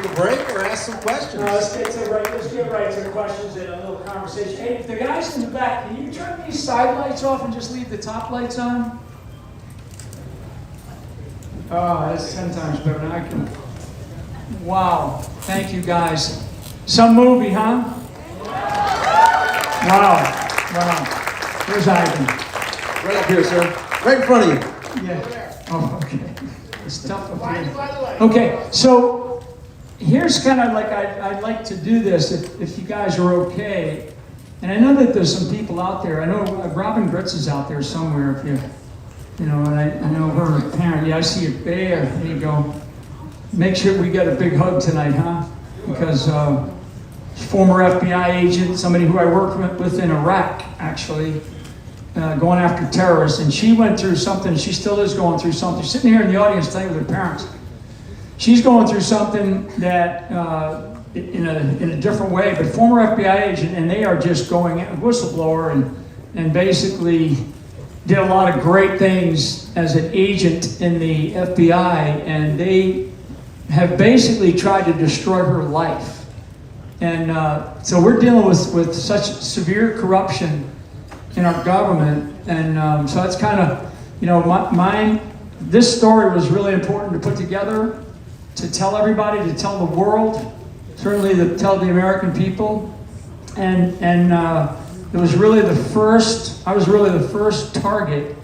take a break or ask some questions? Let's get right to the questions and a little conversation. Hey, the guys in the back, can you turn these side lights off and just leave the top lights on? Oh, that's 10 times better than I can. Wow. Thank you, guys. Some movie, huh? Wow. Where's Ivan? Right up here, sir. Right in front of you. Yeah. Oh, okay. It's tough up here. Okay, so here's kind of like I'd like to do this if you guys are okay. And I know that there's some people out there. I know Robin Gritz is out there somewhere. If you know, and I know her parent. Yeah, I see it there. There you go. Make sure we get a big hug tonight, huh? Because former FBI agent, somebody who I worked with in Iraq, actually, going after terrorists, and she went through something. She still is going through something. She's sitting here in the audience playing with her parents. She's going through something that in a different way, but former FBI agent, and they are just going a whistleblower and basically did a lot of great things as an agent in the FBI, and they have basically tried to destroy her life. And so we're dealing with such severe corruption in our government, and so that's kind of, you know, this story was really important to put together, to tell everybody, to tell the world, certainly to tell the American people, and it was really I was really the first target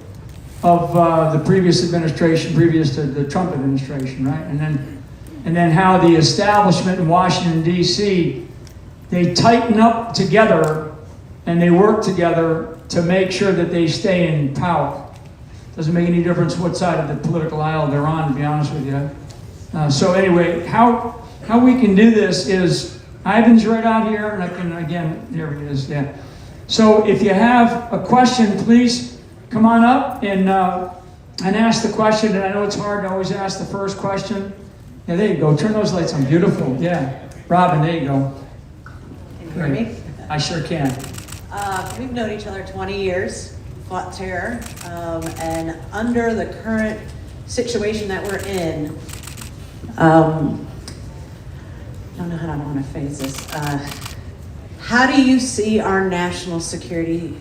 of the previous administration, previous to the Trump administration, right? And then how the establishment in Washington, D.C., they tighten up together and they work together to make sure that they stay in power. Doesn't make any difference what side of the political aisle they're on, to be honest with you. So anyway, how we can do this is, Ivan's right out here, and I can, again, there he is, yeah. So if you have a question, please come on up and ask the question. And I know it's hard to always ask the first question. Yeah, there you go. Turn those lights on. Beautiful. Yeah. Robin, there you go. Can you hear me? I sure can. We've known each other 20 years, fought terror, and under the current situation that we're in, I don't know how I want to phrase this. How do you see our national security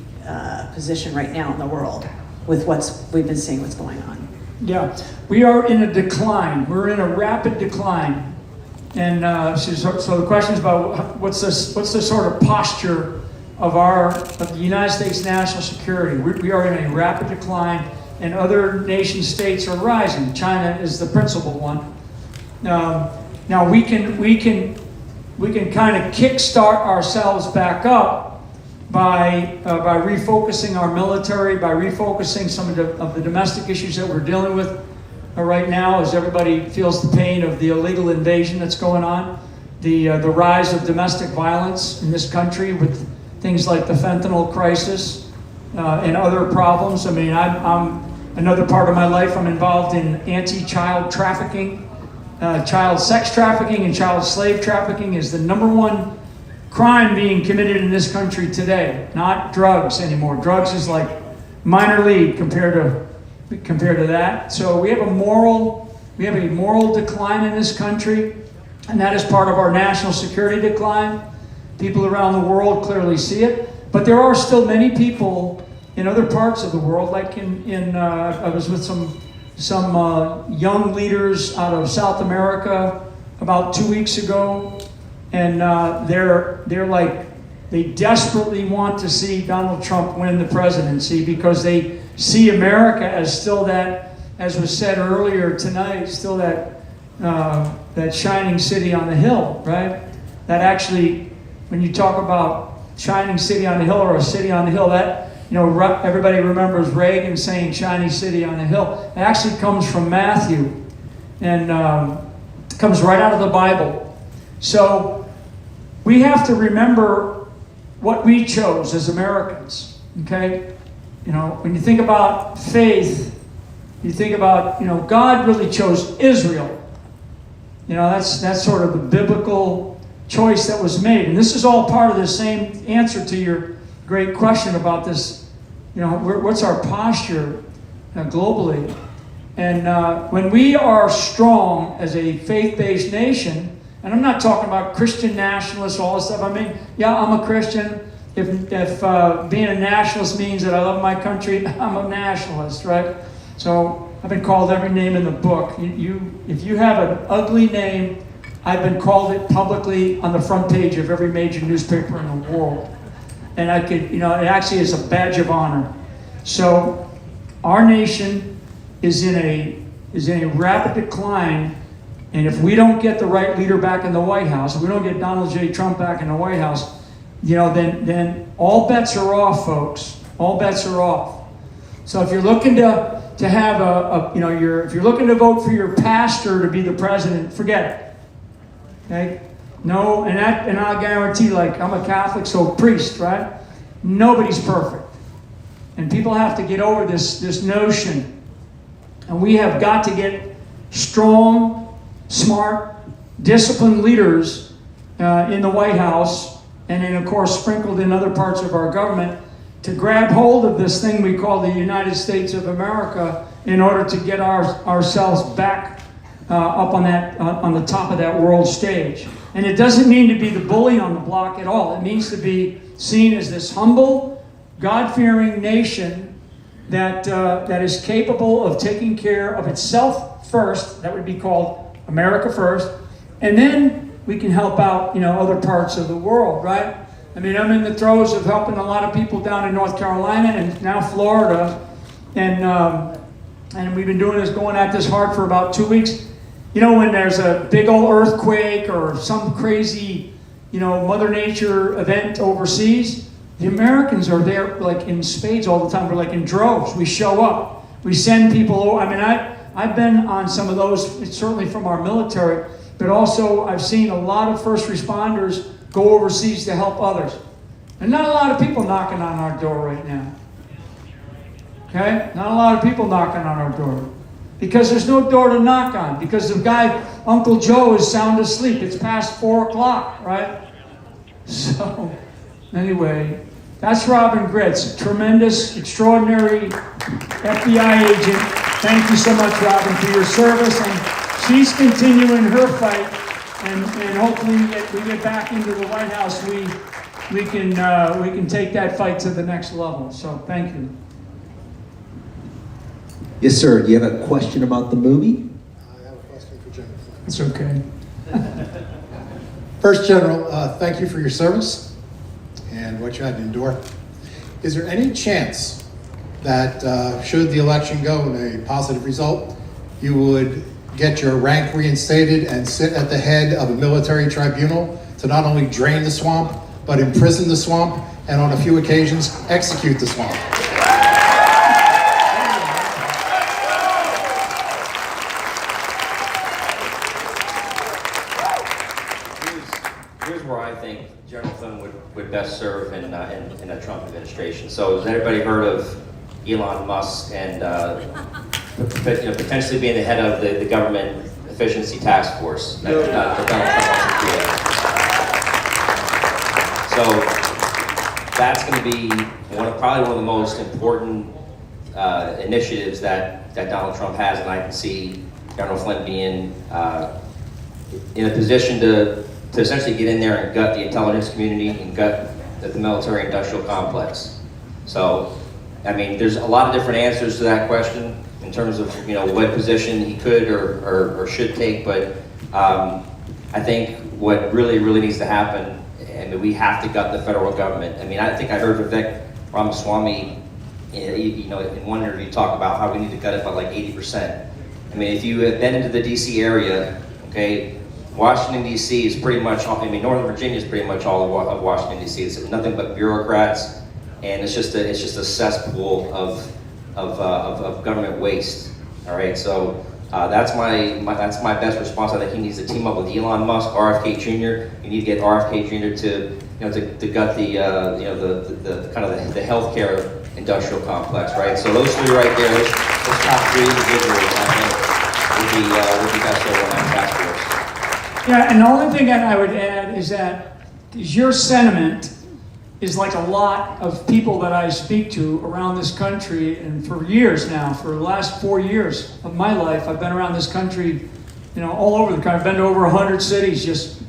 position right now in the world with we've been seeing what's going on? Yeah, we are in a decline. We're in a rapid decline. And so the question is about what's the sort of posture of the United States national security. We are in a rapid decline, and other nation states are rising. China is the principal one. Now we can kind of kickstart ourselves back up by refocusing our military, by refocusing some of the domestic issues that we're dealing with right now, as everybody feels the pain of the illegal invasion that's going on, the rise of domestic violence in this country with things like the fentanyl crisis and other problems. I mean, I'm another part of my life, I'm involved in anti-child trafficking. Child sex trafficking and child slave trafficking is the #1 crime being committed in this country today, not drugs anymore. Drugs is like minor league compared to that. So we have a moral decline in this country, and that is part of our national security decline. People around the world clearly see it, but there are still many people in other parts of the world, like I was with some young leaders out of South America about 2 weeks ago, and they desperately want to see Donald Trump win the presidency because they see America as still that, as was said earlier tonight, still that shining city on the hill, right? That actually, when you talk about shining city on the hill or a city on the hill, that, you know, everybody remembers Reagan saying shiny city on the hill. It actually comes from Matthew, and comes right out of the Bible. So we have to remember what we chose as Americans, okay? You know, when you think about faith, you think about, you know, God really chose Israel. You know, that's sort of the biblical choice that was made. And this is all part of the same answer to your great question about this, you know, what's our posture globally. And when we are strong as a faith-based nation, And I'm not talking about Christian nationalists, all this stuff. I mean, yeah, I'm a Christian. If being a nationalist means that I love my country, I'm a nationalist, right? So I've been called every name in the book. If you have an ugly name, I've been called it publicly on the front page of every major newspaper in the world. And I could, it actually is a badge of honor. So our nation is in a rapid decline, and if we don't get the right leader back in the White House, if we don't get Donald J. Trump back in the White House, then all bets are off, folks. All bets are off. So if you're looking to have if you're looking to vote for your pastor to be the president, forget it. Okay? No, and I'll guarantee, like, I'm a Catholic, so priest, right? Nobody's perfect. And people have to get over this notion. And we have got to get strong, smart, disciplined leaders in the White House, and then, of course, sprinkled in other parts of our government, to grab hold of this thing we call the United States of America in order to get ourselves back up on the top of that world stage. And it doesn't mean to be the bully on the block at all. It means to be seen as this humble, God-fearing nation that is capable of taking care of itself first. That would be called America first. And then we can help out, other parts of the world, right? I mean, I'm in the throes of helping a lot of people down in North Carolina and now Florida. And we've been going at this hard for about 2 weeks. When there's a big old earthquake or some crazy, Mother Nature event overseas, the Americans are there like in spades all the time. We're like in droves. We show up. We send people over. I mean, I've been on some of those, certainly from our military, but also I've seen a lot of first responders go overseas to help others. And not a lot of people knocking on our door right now. Okay? Not a lot of people knocking on our door. Because there's no door to knock on. Because the guy, Uncle Joe, is sound asleep. It's past 4 o'clock, right? So, anyway, that's Robin Gritz. Tremendous, extraordinary FBI agent. Thank you so much, Robin, for your service. And she's continuing her fight. And hopefully we get back into the White House. We can take that fight to the next level. So, thank you. Yes, sir. Do you have a question about the movie? I have a question for General Flynn. It's okay. First, General, thank you for your service and what you had to endure. Is there any chance that should the election go in a positive result, you would get your rank reinstated and sit at the head of a military tribunal to not only drain the swamp, but imprison the swamp, and on a few occasions, execute the swamp? Here's where I think General Flynn would best serve in a Trump administration. So has anybody heard of Elon Musk and potentially being the head of the government efficiency task force that Donald Trump wants to create? So that's going to be probably one of the most important initiatives that Donald Trump has, and I can see General Flynn being in a position to essentially get in there and gut the intelligence community and gut the military-industrial complex. So, I mean, there's a lot of different answers to that question in terms of what position he could or should take, but I think what really needs to happen, and we have to gut the federal government. I mean, I think I heard Vivek Ramaswamy, in one interview talk about how we need to gut it by like 80%. I mean, if you have been into the DC area, okay, Washington, D.C. is pretty much, Northern Virginia is pretty much all of Washington, D.C. It's nothing but bureaucrats, and it's just a cesspool of government waste. All right, so that's my best response. I think he needs to team up with Elon Musk, RFK Jr. You need to get RFK Jr. to gut the kind of the healthcare industrial complex, right? So those three right there, those top three individuals, I think, would be best over on that task force. Yeah, and the only thing that I would add is that your sentiment is like a lot of people that I speak to around this country, and for years now, for the last 4 years of my life, I've been around this country all over the country. I've been to over 100 cities, just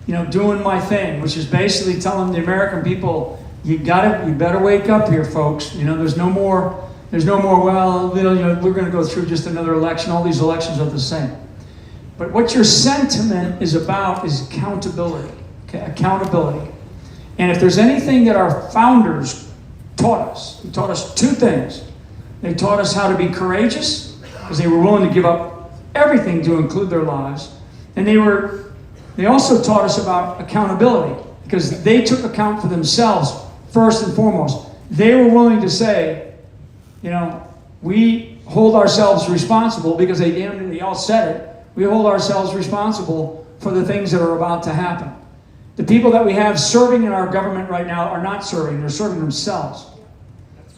doing my thing, which is basically telling the American people, you better wake up here, folks. There's no more. Well, we're going to go through just another election. All these elections are the same. But what your sentiment is about is accountability. Okay, accountability. And if there's anything that our founders taught us, they taught us two things. They taught us how to be courageous, because they were willing to give up everything to include their lives. And they also taught us about accountability, because they took account for themselves first and foremost. They were willing to say, we hold ourselves responsible, because they all said it. We hold ourselves responsible for the things that are about to happen. The people that we have serving in our government right now are not serving, they're serving themselves.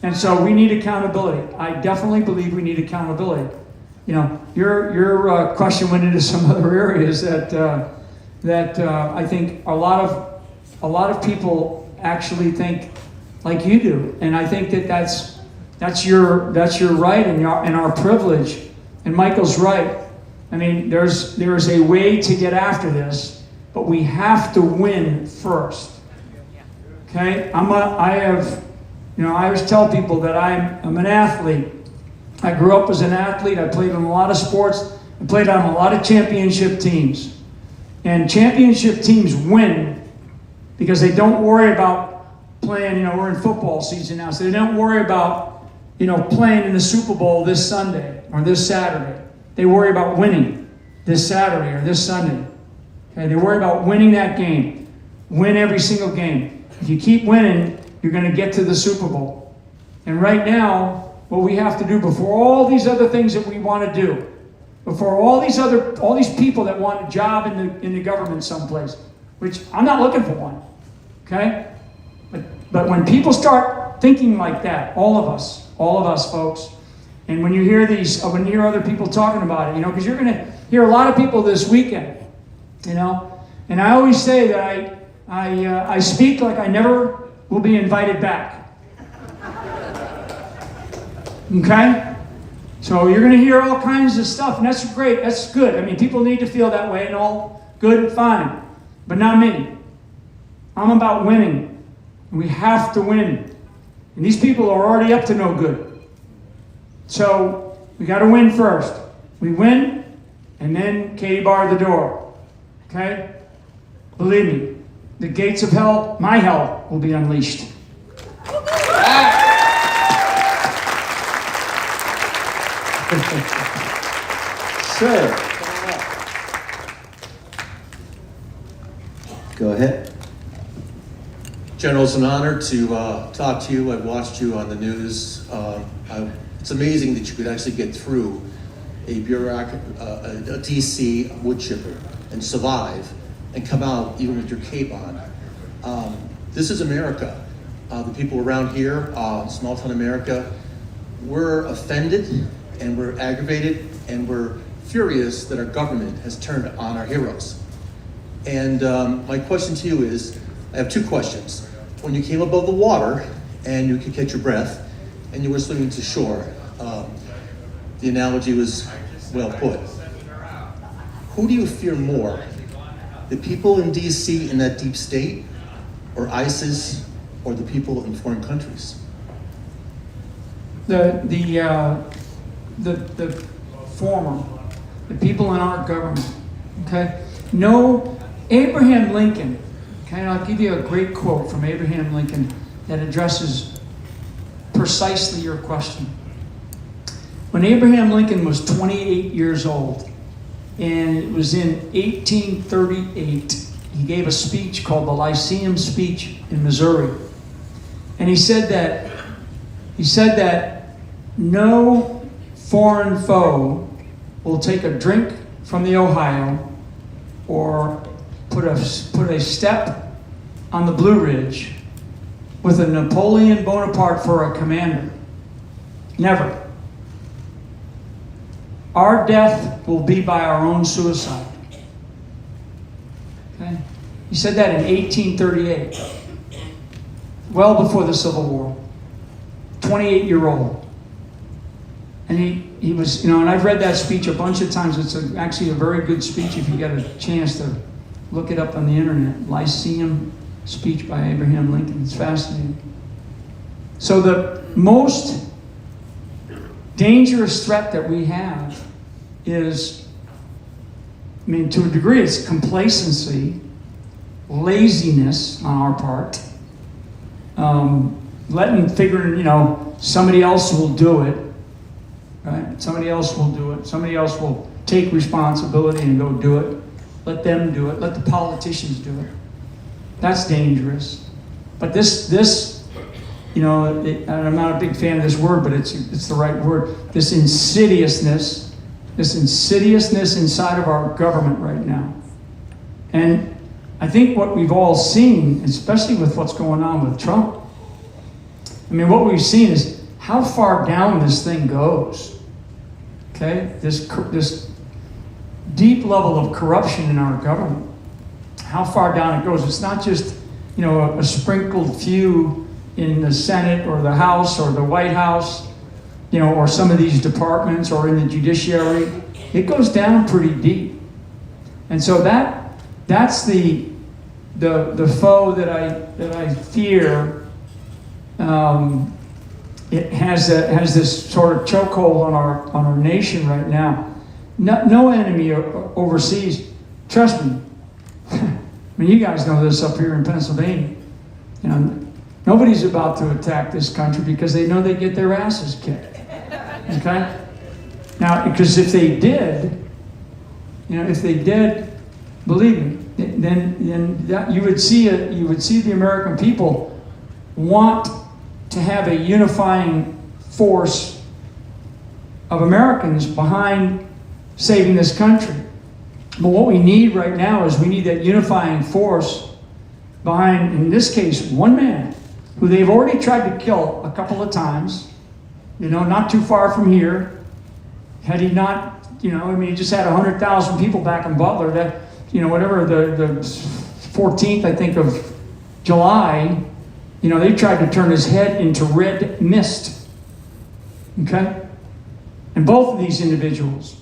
And so we need accountability. I definitely believe we need accountability. Your question went into some other areas that I think a lot of people actually think like you do, and I think that's your right and our privilege. And Michael's right. I mean, there's a way to get after this, but we have to win first. Okay, I always tell people that I'm an athlete. I grew up as an athlete. I played in a lot of sports. I played on a lot of championship teams. And championship teams win because they don't worry about playing, we're in football season now, so they don't worry about, playing in the Super Bowl this Sunday or this Saturday. They worry about winning this Saturday or this Sunday. Okay, they worry about winning that game. Win every single game. If you keep winning, you're going to get to the Super Bowl. And right now, what we have to do before all these other things that we want to do, before all these people that want a job in the government someplace, which I'm not looking for one, okay? But when people start thinking like that, all of us folks, and when you hear other people talking about it, because you're going to hear a lot of people this weekend, and I always say that I speak like I never will be invited back. Okay? So you're going to hear all kinds of stuff, and that's great. That's good. I mean, people need to feel that way, and all good and fine. But not me. I'm about winning. We have to win. And these people are already up to no good. So we got to win first. We win, and then Katie barred the door. Okay? Believe me, the gates of hell, my hell, will be unleashed. Sir, go ahead. General, it's an honor to talk to you. I've watched you on the news. It's amazing that you could actually get through a bureaucrat, a DC wood chipper, and survive, and come out even with your cape on. This is America. The people around here, small town America, we're offended, and we're aggravated, and we're furious that our government has turned on our heroes. And my question to you is, I have two questions. When you came above the water and you could catch your breath and you were swimming to shore, the analogy was well put. Who do you fear more? The people in DC in that deep state, or ISIS, or the people in foreign countries? The former, the people in our government, okay? No, Abraham Lincoln, okay, I'll give you a great quote from Abraham Lincoln that addresses precisely your question. When Abraham Lincoln was 28 years old, and it was in 1838, he gave a speech called the Lyceum Speech in Missouri. And he said that no foreign foe will take a drink from the Ohio or put a step on the Blue Ridge with a Napoleon Bonaparte for a commander. Never. Our death will be by our own suicide. Okay? He said that in 1838, well before the Civil War. 28-year-old. And he was, and I've read that speech a bunch of times. It's actually a very good speech if you get a chance to look it up on the internet. Lyceum speech by Abraham Lincoln. It's fascinating. So the most dangerous threat that we have is, to a degree, it's complacency, laziness on our part, figuring, somebody else will do it, right? Somebody else will do it. Somebody else will take responsibility and go do it. Let them do it. Let the politicians do it. That's dangerous. But this, I'm not a big fan of this word, but it's the right word. This insidiousness inside of our government right now. And I think what we've all seen, especially with what's going on with Trump, what we've seen is how far down this thing goes. Okay? This deep level of corruption in our government. How far down it goes. It's not just, a sprinkled few in the Senate or the House or the White House, or some of these departments or in the judiciary. It goes down pretty deep. And so that's the foe that I fear. It has this sort of chokehold on our nation right now. No enemy overseas. Trust me. You guys know this up here in Pennsylvania. Nobody's about to attack this country because they know they get their asses kicked. Okay? Now, because if they did, believe me, then that you would see the American people want to have a unifying force of Americans behind saving this country. But what we need right now is we need that unifying force behind, in this case, one man who they've already tried to kill a couple of times, not too far from here. Had he not, he just had 100,000 people back in Butler that, whatever, the 14th, I think, of July, they tried to turn his head into red mist. Okay? And both of these individuals.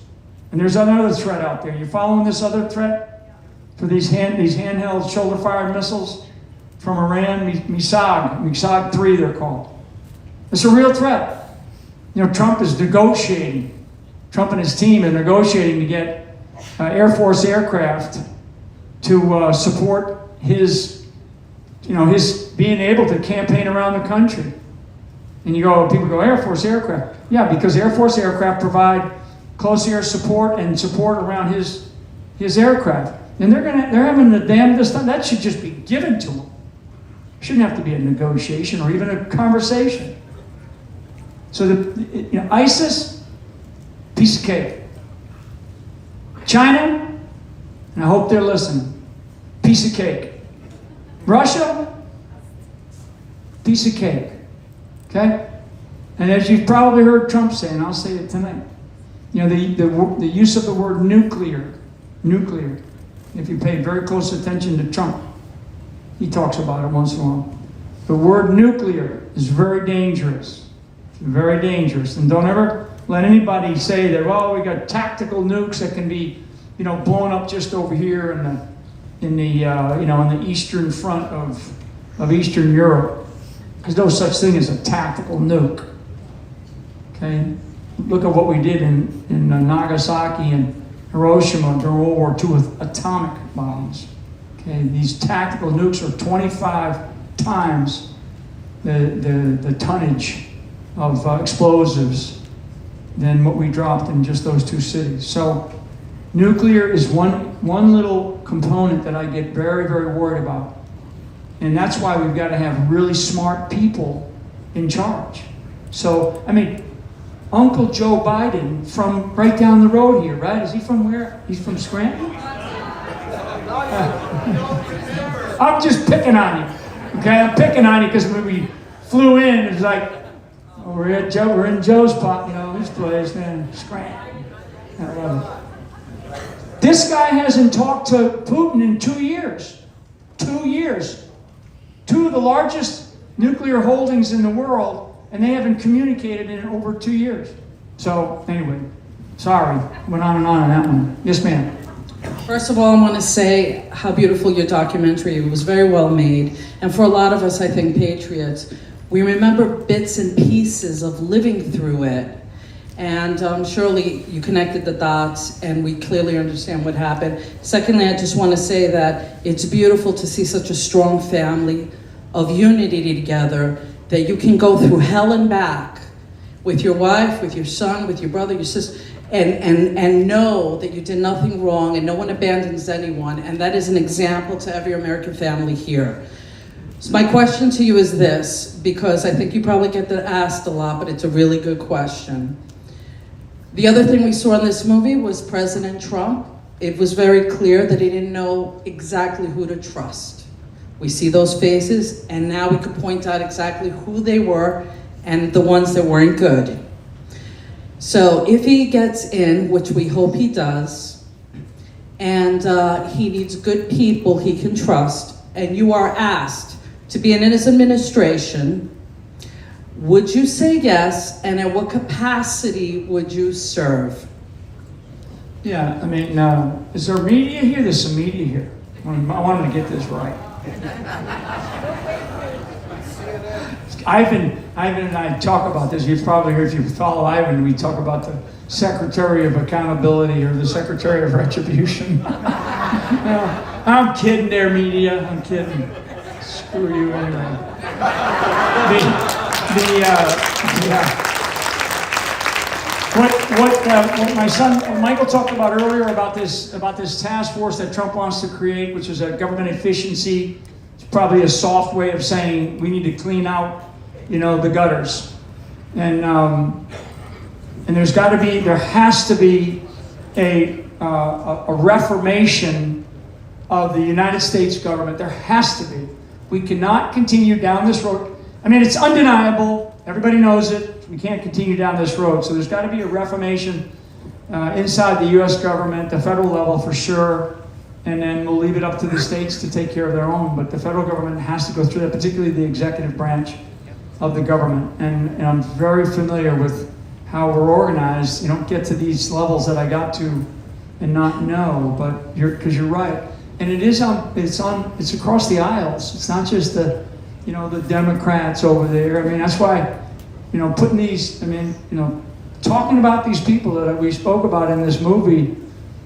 And there's another threat out there. You following this other threat? For these handheld shoulder-fired missiles from Iran, MiSAG 3 they're called. It's a real threat. Trump is negotiating. Trump and his team are negotiating to get Air Force aircraft to support his being able to campaign around the country. And people go, Air Force aircraft. Yeah, because Air Force aircraft provide close air support and support around his aircraft. And they're having the damnedest time. That should just be given to them. Shouldn't have to be a negotiation or even a conversation. So ISIS, piece of cake. China, and I hope they're listening, piece of cake. Russia, piece of cake. Okay? And as you've probably heard Trump say, and I'll say it tonight, the use of the word nuclear. If you pay very close attention to Trump, he talks about it once in a while. The word nuclear is very dangerous. Very dangerous. And don't ever let anybody say that, well, we got tactical nukes that can be, blown up just over here in the eastern front of Eastern Europe. There's no such thing as a tactical nuke. Okay? Look at what we did in Nagasaki and Hiroshima during World War II with atomic bombs. Okay? These tactical nukes are 25 times the tonnage of explosives than what we dropped in just those two cities. So nuclear is one little component that I get very, very worried about. And that's why we've got to have really smart people in charge. So, Uncle Joe Biden from right down the road here, right? Is he from where? He's from Scranton? I'm just picking on you. Okay, I'm picking on you because when we flew in, it was like, we're in Joe's spot, his place, man, Scranton. I love it. This guy hasn't talked to Putin in 2 years. 2 years. Two of the largest nuclear holdings in the world, and they haven't communicated in over 2 years. So anyway, sorry, went on that one. Yes, ma'am. First of all, I want to say how beautiful your documentary. It was very well made. And for a lot of us, I think, patriots, we remember bits and pieces of living through it. And surely you connected the dots and we clearly understand what happened. Secondly, I just want to say that it's beautiful to see such a strong family of unity together, that you can go through hell and back with your wife, with your son, with your brother, your sister, and know that you did nothing wrong and no one abandons anyone. And that is an example to every American family here. So my question to you is this, because I think you probably get that asked a lot, but it's a really good question. The other thing we saw in this movie was President Trump. It was very clear that he didn't know exactly who to trust. We see those faces, and now we can point out exactly who they were and the ones that weren't good. So if he gets in, which we hope he does, and he needs good people he can trust, and you are asked to be in his administration, would you say yes, and in what capacity would you serve? Yeah, I mean, is there media here? There's some media here. I wanted to get this right. Ivan and I talk about this. You've probably heard, if you follow Ivan, we talk about the Secretary of Accountability or the Secretary of Retribution. No, I'm kidding there, media. I'm kidding. Screw you anyway. What my son Michael talked about earlier about this task force that Trump wants to create, which is a government efficiency. It's probably a soft way of saying we need to clean out, the gutters, and there has to be a reformation of the United States government. There has to be. We cannot continue down this road. I mean, it's undeniable. Everybody knows it. We can't continue down this road. So there's got to be a reformation inside the U.S. government, the federal level for sure, and then we'll leave it up to the states to take care of their own. But the federal government has to go through that, particularly the executive branch of the government. And I'm very familiar with how we're organized. You don't get to these levels that I got to and not know, but because you're right. And it's across the aisles. It's not just the Democrats over there. I mean, that's why, putting these, talking about these people that we spoke about in this movie,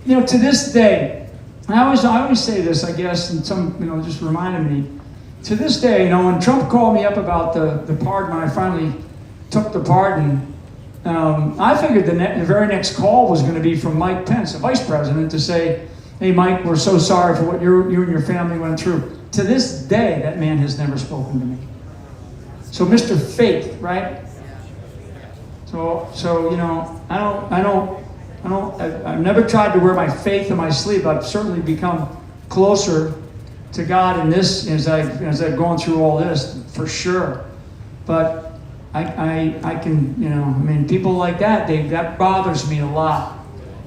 to this day, I always say this, I guess, and some, just reminded me, to this day, when Trump called me up about the pardon, when I finally took the pardon, I figured the very next call was going to be from Mike Pence, the vice president, to say, hey, Mike, we're so sorry for what you and your family went through. To this day, that man has never spoken to me. So, Mr. Faith, right? So I've never tried to wear my faith on my sleeve. I've certainly become closer to God in this as I've gone through all this, for sure. But I can, people like that, that bothers me a lot.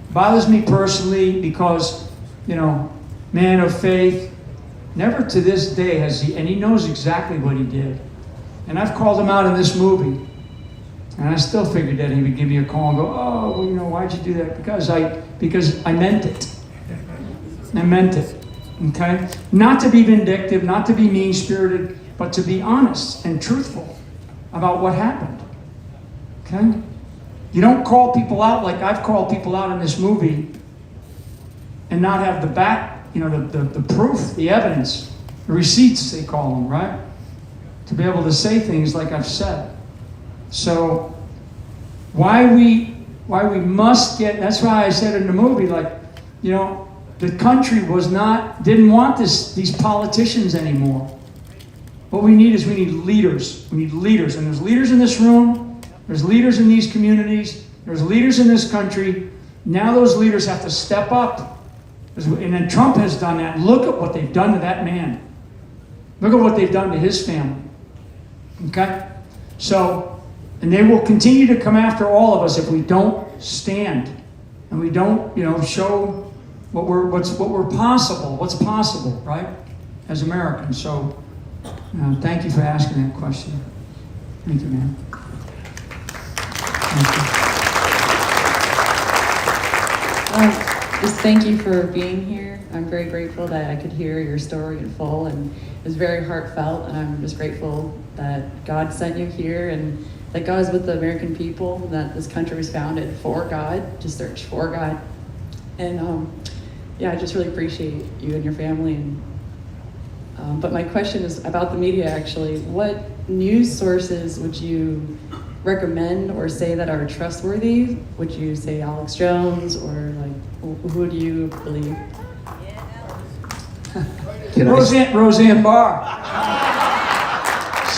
It bothers me personally because, man of faith, never to this day has he, and he knows exactly what he did. And I've called him out in this movie. And I still figured that he would give me a call and go, oh, why'd you do that? Because I meant it. I meant it. Okay? Not to be vindictive, not to be mean-spirited, but to be honest and truthful about what happened. Okay? You don't call people out like I've called people out in this movie and not have the proof, the evidence, the receipts, they call them, right? To be able to say things like I've said. So why we must get, that's why I said in the movie, the country didn't want these politicians anymore. What we need leaders. We need leaders. And there's leaders in this room, there's leaders in these communities, there's leaders in this country. Now those leaders have to step up. And then Trump has done that. Look at what they've done to that man. Look at what they've done to his family. Okay? So, and they will continue to come after all of us if we don't stand and we don't, show what's possible, right? As Americans. So, thank you for asking that question. Thank you, man. Thank you. Just thank you for being here. I'm very grateful that I could hear your story in full, and it was very heartfelt, and I'm just grateful that God sent you here and that God is with the American people, that this country was founded for God, to search for God. And yeah, I just really appreciate you and your family. And but my question is about the media, actually. What news sources would you recommend or say that are trustworthy? Would you say Alex Jones, or like who do you believe? Roseanne Barr.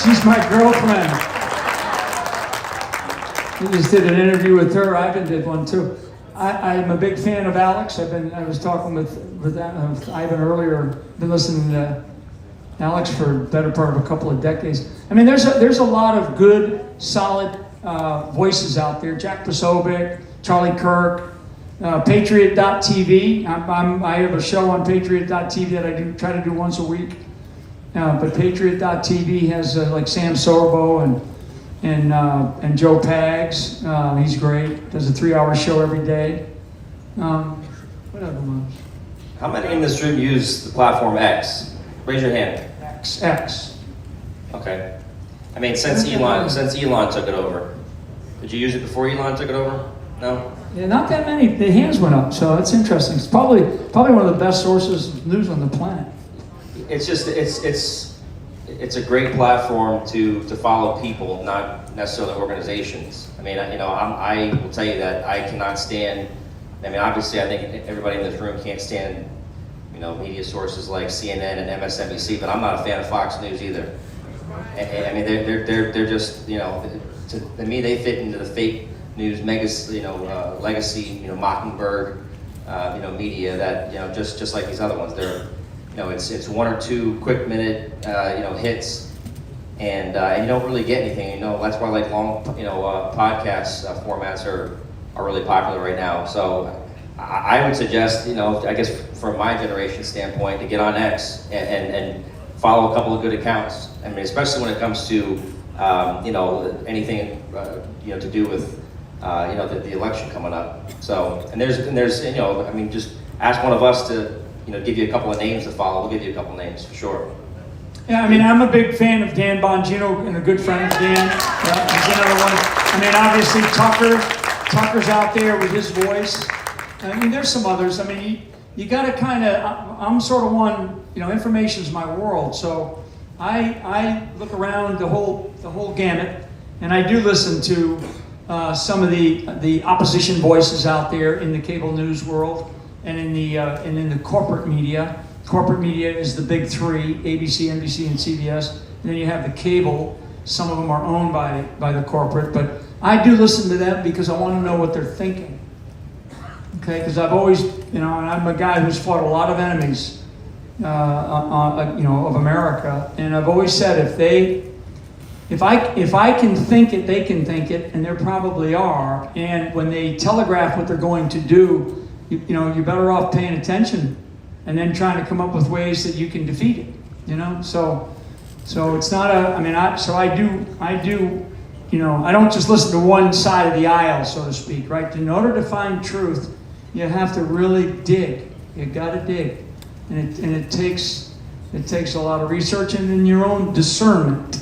She's my girlfriend. We just did an interview with her. Ivan did one too. I'm a big fan of Alex. I was talking with Ivan earlier. Been listening to Alex for the better part of a couple of decades. I mean, there's a lot of good, solid voices out there. Jack Posobiec, Charlie Kirk, Patriot.tv. I have a show on Patriot.tv that I try to do once a week. But Patriot.tv has like Sam Sorbo and Joe Pags. He's great. Does a 3-hour show every day. What other ones? How many in this room use the platform X? Raise your hand. X. Okay. I mean, since Elon took it over. Did you use it before Elon took it over? No? Yeah, not that many. The hands went up, so it's interesting. It's probably one of the best sources of news on the planet. It's just it's a great platform to follow people, not necessarily organizations. I mean, I will tell you that I cannot stand. I mean, obviously, I think everybody in this room can't stand, media sources like CNN and MSNBC, but I'm not a fan of Fox News either. I mean, they're just, to me, they fit into the fake news legacy, Mockingbird, media that, just like these other ones. They're, it's 1 or 2 quick minute, hits, and you don't really get anything. That's why like long, podcast formats are really popular right now. So I would suggest, I guess from my generation standpoint, to get on X and follow a couple of good accounts. I mean, especially when it comes to, anything, to do with, the election coming up. So, and there's, just ask one of us to, give you a couple of names to follow. We'll give you a couple of names for sure. Yeah, I mean, I'm a big fan of Dan Bongino and a good friend of Dan. He's another one. I mean, obviously Tucker's out there with his voice. I mean, there's some others. I mean, you got to kind of, I'm sort of one, information's my world. So I look around the whole gamut, and I do listen to some of the opposition voices out there in the cable news world and in the corporate media. Corporate media is the big 3: ABC, NBC, and CBS. And then you have the cable. Some of them are owned by the corporate, but I do listen to them because I want to know what they're thinking. Okay, because I've always, and I'm a guy who's fought a lot of enemies, of America, and I've always said if I can think it, they can think it, and there probably are. And when they telegraph what they're going to do, you're better off paying attention and then trying to come up with ways that you can defeat it. So it's not I don't just listen to one side of the aisle, so to speak, right? In order to find truth, you have to really dig. You got to dig, and it takes a lot of research and then your own discernment,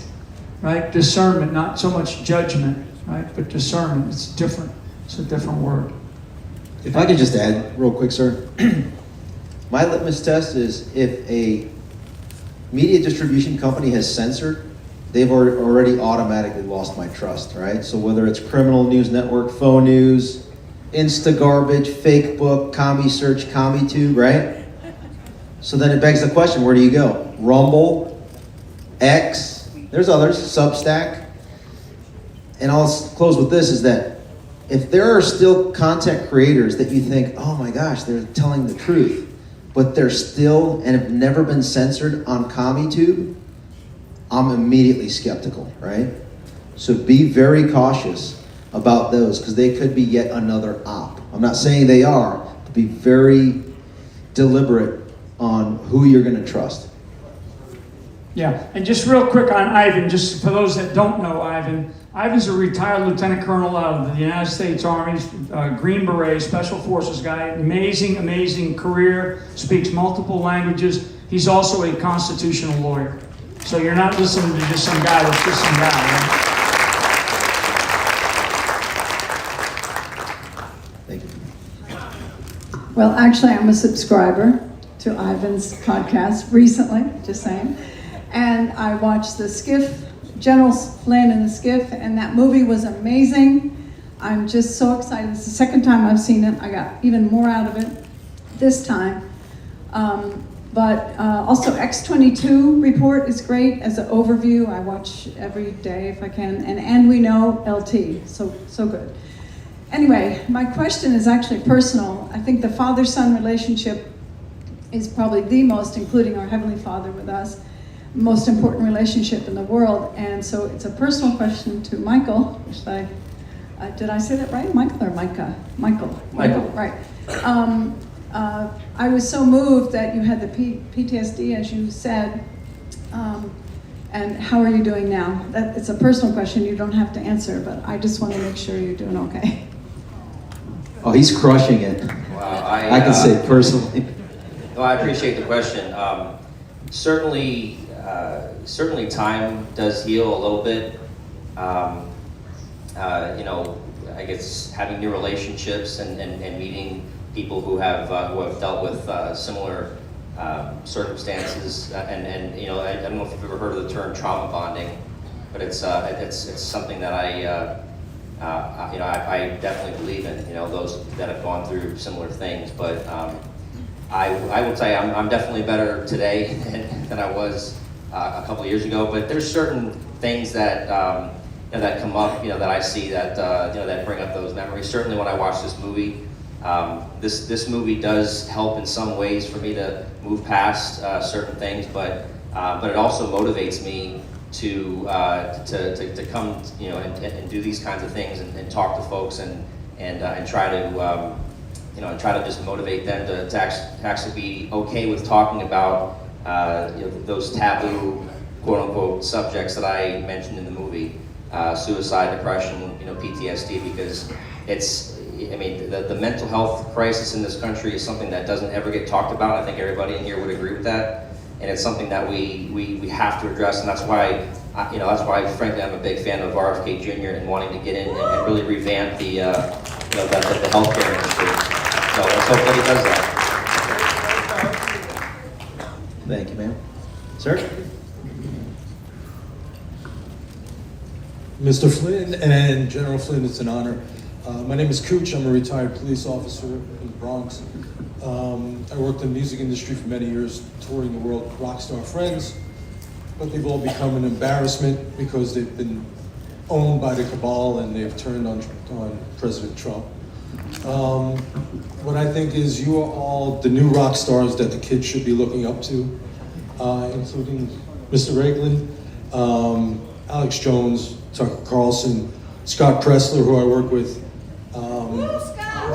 right? Discernment, not so much judgment, right? But discernment. It's different. It's a different word. If I could just add real quick, sir. My litmus test is if a media distribution company has censored, they've already automatically lost my trust, right? So whether it's Criminal News Network, Faux News, Insta Garbage, Fake Book, Commie Search, CommieTube, right? So then it begs the question, where do you go? Rumble, X, there's others, Substack. And I'll close with this, is that if there are still content creators that you think, oh my gosh, they're telling the truth, but they're still and have never been censored on CommieTube, I'm immediately skeptical, right? So be very cautious about those, because they could be yet another op. I'm not saying they are, but be very deliberate on who you're going to trust. Yeah, and just real quick on Ivan, just for those that don't know Ivan, Ivan's a retired lieutenant colonel out of the United States Army, Green Beret, Special Forces guy. Amazing, amazing career. Speaks multiple languages. He's also a constitutional lawyer. So you're not listening to just some guy that's just some guy, right? Thank you. Well, actually, I'm a subscriber to Ivan's podcast recently, just saying. And I watched the Skiff, General Flynn in the Skiff, and that movie was amazing. I'm just so excited. It's the second time I've seen it. I got even more out of it this time. But also X-22 report is great as an overview. I watch every day if I can. And we know LT, so good. Anyway, my question is actually personal. I think the father-son relationship is probably the most, including our Heavenly Father with us, most important relationship in the world. And so it's a personal question to Michael. Did I say that right? Michael or Micah? Michael. Michael. Right. I was so moved that you had the PTSD, as you said. And how are you doing now? It's a personal question. You don't have to answer, but I just want to make sure you're doing okay. Oh, he's crushing it. Wow, I can say personally. No, I appreciate the question. Certainly time does heal a little bit. I guess having new relationships and meeting people who have dealt with similar circumstances, and I don't know if you've ever heard of the term trauma bonding, but it's something that I definitely believe in. Those that have gone through similar things, but I would say I'm definitely better today than I was a couple of years ago. But there's certain things that that come up, that I see that that bring up those memories. Certainly, when I watch this movie, this movie does help in some ways for me to move past certain things, but it also motivates me to come, and do these kinds of things and talk to folks and try to. Try to just motivate them to actually be okay with talking about those taboo, quote unquote, subjects that I mentioned in the movie, suicide, depression, PTSD, because the mental health crisis in this country is something that doesn't ever get talked about. I think everybody in here would agree with that, and it's something that we have to address, and that's why. That's why, frankly, I'm a big fan of RFK Jr. and wanting to get in and really revamp the healthcare industry. So let's hope that he does that. Thank you, ma'am. Sir? Mr. Flynn and General Flynn, it's an honor. My name is Cooch. I'm a retired police officer in the Bronx. I worked in the music industry for many years, touring the world with rock star friends, but they've all become an embarrassment because they've been owned by the cabal and they've turned on President Trump. What I think is you are all the new rock stars that the kids should be looking up to, including Mr. Raglan, Alex Jones, Tucker Carlson, Scott Pressler, who I work with.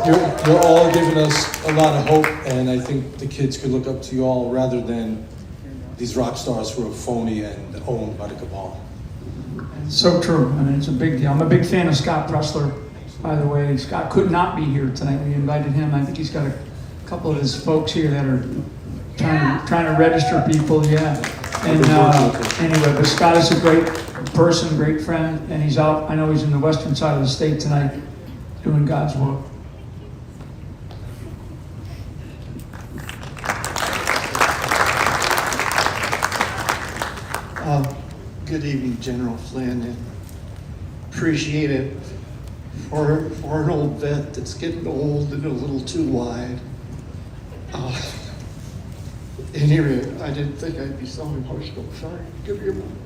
You're all giving us a lot of hope, and I think the kids could look up to you all rather than these rock stars who are phony and owned by the cabal. So true. It's a big deal. I'm a big fan of Scott Pressler. By the way, Scott could not be here tonight. We invited him. I think he's got a couple of his folks here that are trying to register people. Yeah. And anyway, but Scott is a great person, great friend, and he's out. I know he's in the western side of the state tonight doing God's work. Good evening, General Flynn, and appreciate it for an old vet that's getting old and a little too wide. Anyway, I didn't think I'd be so emotional. Sorry. Give me a moment.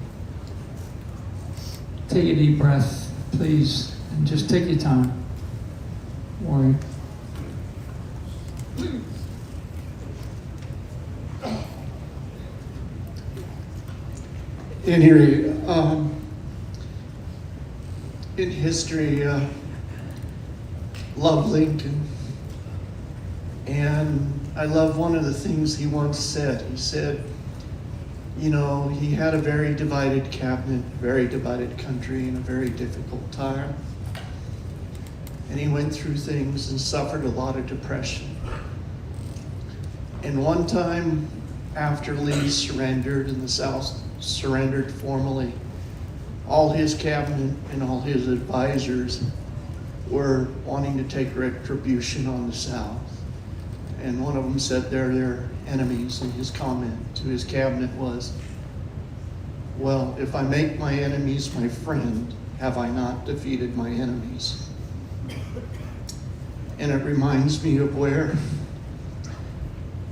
Take a deep breath, please, and just take your time. Worry. In here, in history, love Lincoln, and I love one of the things he once said. He said, You know, he had a very divided cabinet, very divided country in a very difficult time. And he went through things and suffered a lot of depression. And one time, after Lee surrendered and the South surrendered formally, all his cabinet and all his advisors were wanting to take retribution on the South. And one of them said they're their enemies, and his comment to his cabinet was, well, if I make my enemies my friend, have I not defeated my enemies? And it reminds me of where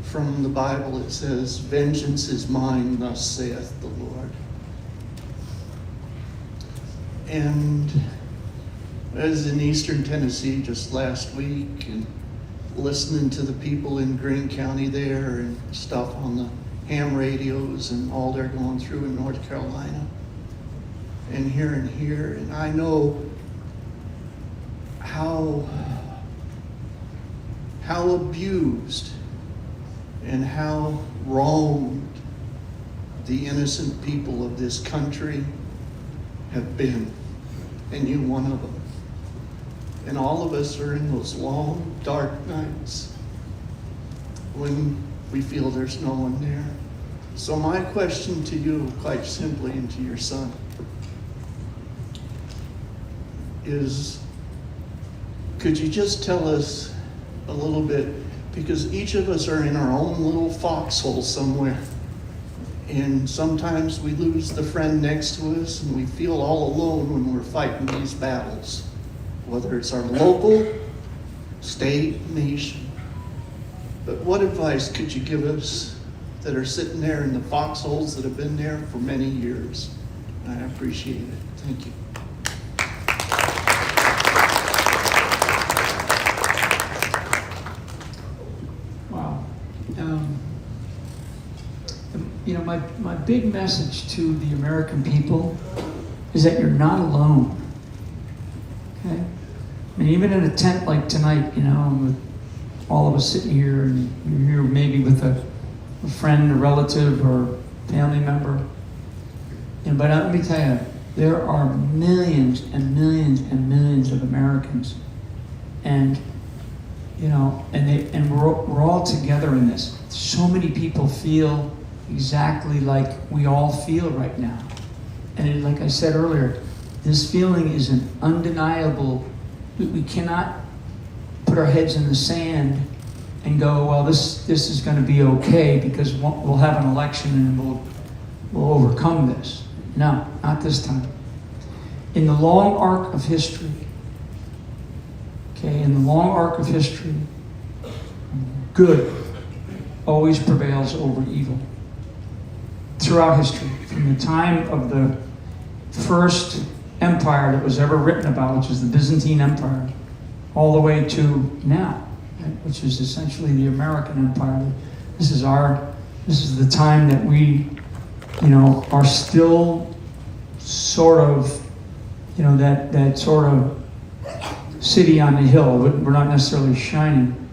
from the Bible it says, vengeance is mine, thus saith the Lord. And I was in Eastern Tennessee just last week and listening to the people in Greene County there and stuff on the ham radios and all they're going through in North Carolina and here, and I know how abused and how wronged the innocent people of this country have been, and you one of them. And all of us are in those long, dark nights when we feel there's no one there. So my question to you, quite simply, and to your son, is could you just tell us a little bit, because each of us are in our own little foxhole somewhere, and sometimes we lose the friend next to us and we feel all alone when we're fighting these battles, whether it's our local, state, nation. But what advice could you give us that are sitting there in the foxholes that have been there for many years? I appreciate it. Thank you. Wow. You know, my big message to the American people is that you're not alone. Okay? I mean, even in a tent like tonight, you know, with all of us sitting here, and you're here maybe with a friend, a relative, or family member. You know, but let me tell you, there are millions and millions and millions of Americans, and you know, and we're all together in this. So many people feel exactly like we all feel right now, and like I said earlier, this feeling is an undeniable. We cannot put our heads in the sand and go, well, this is going to be okay because we'll have an election and we'll overcome this. No, not this time. In the long arc of history, okay, in the long arc of history, good always prevails over evil. Throughout history, from the time of the first empire that was ever written about, which is the Byzantine Empire, all the way to now, right, which is essentially the American Empire. This is the time that we, you know, are still sort of, you know, that sort of city on the hill, but we're not necessarily shining.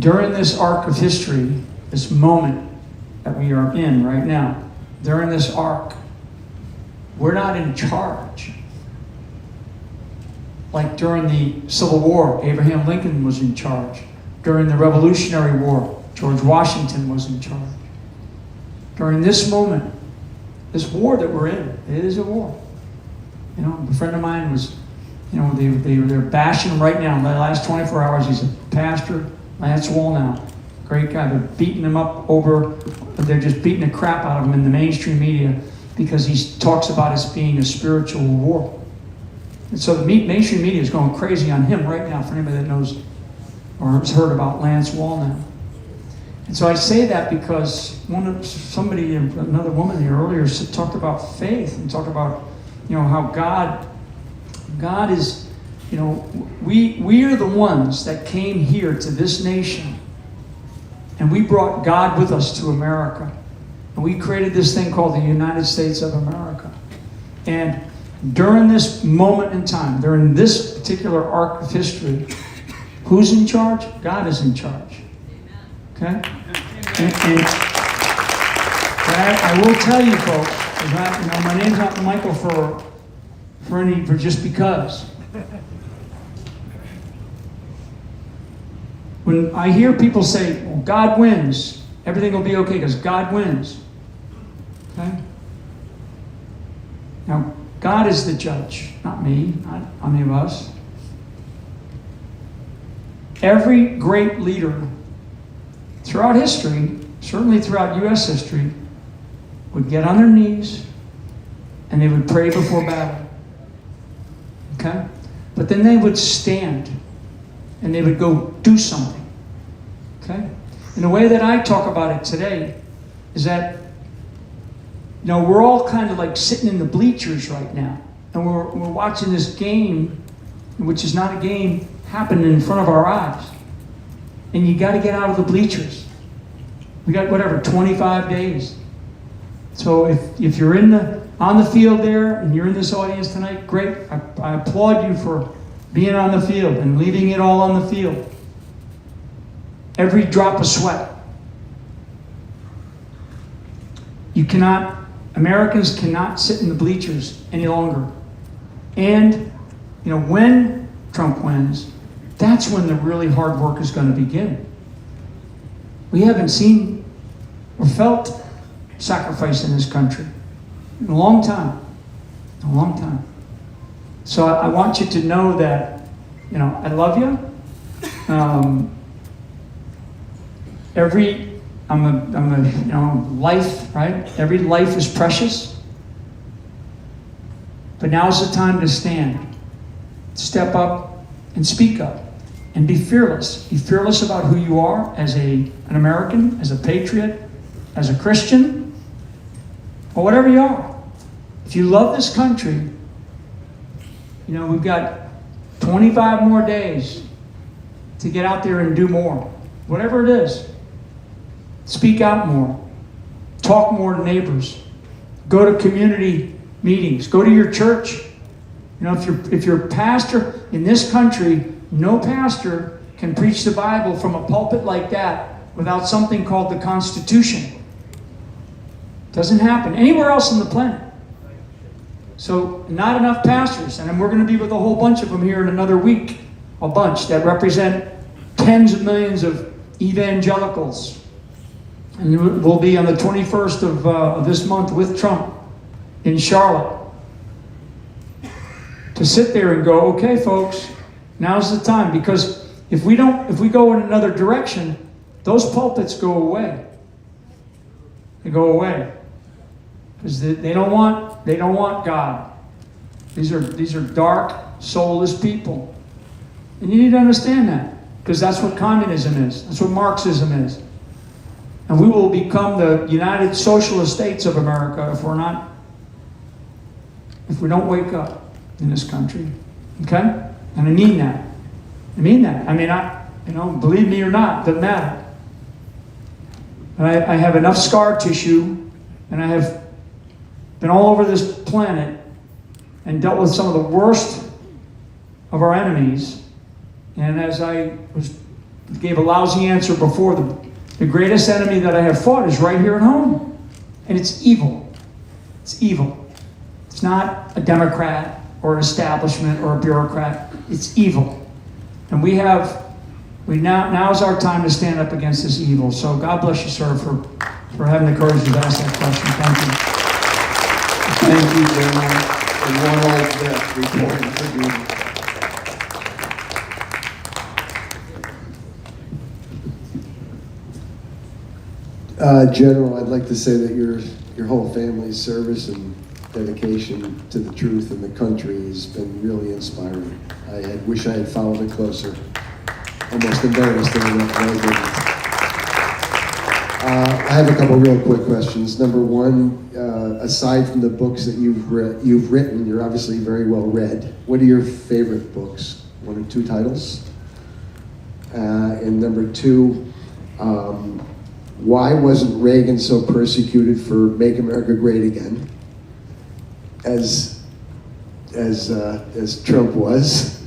During this arc of history, this moment that we are in right now, during this arc, we're not in charge. Like during the Civil War, Abraham Lincoln was in charge. During the Revolutionary War, George Washington was in charge. During this moment, this war that we're in, it is a war. You know, a friend of mine was, you know, they're bashing him right now. In the last 24 hours, he's a pastor, Lance Wallnau. Great guy. They're beating him up they're just beating the crap out of him in the mainstream media because he talks about it as being a spiritual war. And so the mainstream media is going crazy on him right now, for anybody that knows or has heard about Lance Wallnau. And so I say that because another woman here earlier talked about faith and talked about, you know, how God is, you know, we are the ones that came here to this nation, and we brought God with us to America. And we created this thing called the United States of America. And during this moment in time, during this particular arc of history, who's in charge? God is in charge. Okay? And I will tell you, folks, my name's not Michael for just because. When I hear people say, well, God wins, everything will be okay because God wins. Okay? Now, God is the judge, not me, not any of us. Every great leader throughout history, certainly throughout U.S. history, would get on their knees and they would pray before battle. Okay? But then they would stand and they would go do something. Okay? And the way that I talk about it today is that, you know, we're all kind of like sitting in the bleachers right now. And we're watching this game, which is not a game, happen in front of our eyes. And you got to get out of the bleachers. We got, 25 days. So if you're on the field there and you're in this audience tonight, great. I applaud you for being on the field and leaving it all on the field. Every drop of sweat. Americans cannot sit in the bleachers any longer. And, you know, when Trump wins, that's when the really hard work is going to begin. We haven't seen or felt sacrifice in this country in a long time. A long time. So I want you to know that, you know, I love you. Life, right? Every life is precious. But now's the time to stand. Step up and speak up. And be fearless. Be fearless about who you are as an American, as a patriot, as a Christian, or whatever you are. If you love this country, you know, we've got 25 more days to get out there and do more. Whatever it is. Speak out more. Talk more to neighbors. Go to community meetings. Go to your church. You know, if you're a pastor in this country, no pastor can preach the Bible from a pulpit like that without something called the Constitution. Doesn't happen anywhere else on the planet. So not enough pastors, and we're going to be with a whole bunch of them here in another week. A bunch that represent tens of millions of evangelicals. And we'll be on the 21st of this month with Trump in Charlotte. To sit there and go, okay, folks, now's the time. Because if we go in another direction, those pulpits go away. They go away. Because they don't want God. These are dark, soulless people. And you need to understand that. Because that's what communism is. That's what Marxism is. And we will become the United Socialist States of America if we don't wake up in this country. Okay? And I mean that. I mean that. I mean, believe me or not, doesn't matter. I have enough scar tissue, and I have been all over this planet and dealt with some of the worst of our enemies. And as I gave a lousy answer before, the greatest enemy that I have fought is right here at home. And it's evil. It's evil. It's not a Democrat or an establishment or a bureaucrat. It's evil. And now is our time to stand up against this evil. So God bless you, sir, for having the courage to ask that question. Thank you. Thank you, General. And one old vet reporting for duty. General, I'd like to say that your whole family's service and dedication to the truth and the country has been really inspiring. I wish I had followed it closer. Almost embarrassed that I have a couple real quick questions. Number one, aside from the books that you've written, you're obviously very well read. What are your favorite books? One or two titles? And number two, why wasn't Reagan so persecuted for Make America Great Again, as Trump was?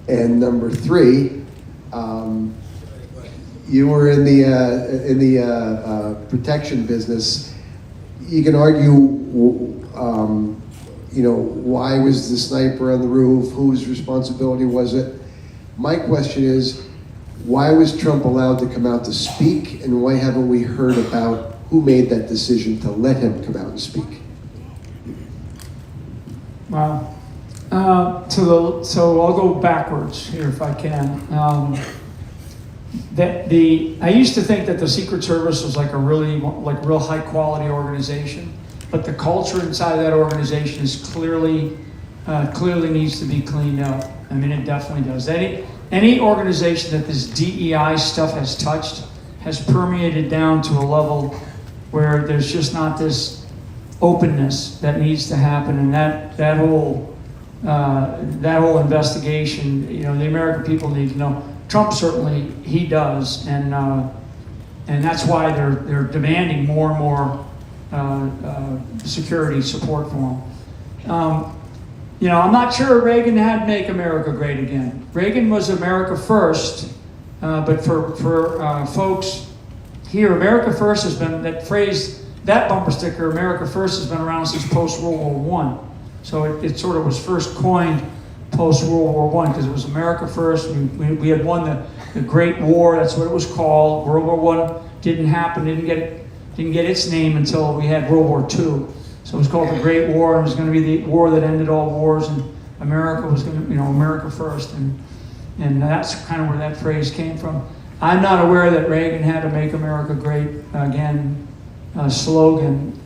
And number three, you were in the protection business, you can argue, why was the sniper on the roof? Whose responsibility was it? My question is, why was Trump allowed to come out to speak, and why haven't we heard about who made that decision to let him come out and speak? Wow. So I'll go backwards here if I can. I used to think that the Secret Service was like a real high quality organization, but the culture inside of that organization is clearly needs to be cleaned up. I mean, it definitely does. Any organization that this DEI stuff has touched has permeated down to a level where there's just not this openness that needs to happen, and that whole investigation, the American people need to know. Trump certainly, he does, and that's why they're demanding more and more security support for him. I'm not sure Reagan had "Make America Great Again." Reagan was America first, but for folks here, America first has been, that phrase, that bumper sticker, America first, has been around since post-World War I. So it sort of was first coined post-World War I because it was America first. We had won the Great War, that's what it was called. World War I didn't happen, didn't get its name until we had World War II. So it was called the Great War, and it was going to be the war that ended all wars, and America was going to, America first. And that's kind of where that phrase came from. I'm not aware that Reagan had a "Make America Great Again" slogan.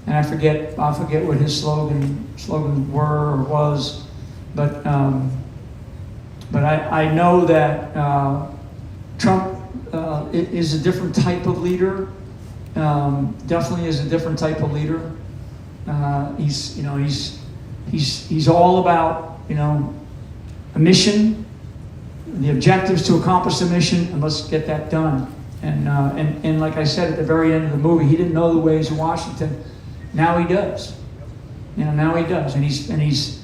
And I forget what his slogans were or was, but I know that Trump is a different type of leader. Definitely is a different type of leader. He's all about a mission, the objectives to accomplish the mission, and let's get that done. And like I said at the very end of the movie, he didn't know the ways of Washington. Now he does. Now he does, and he's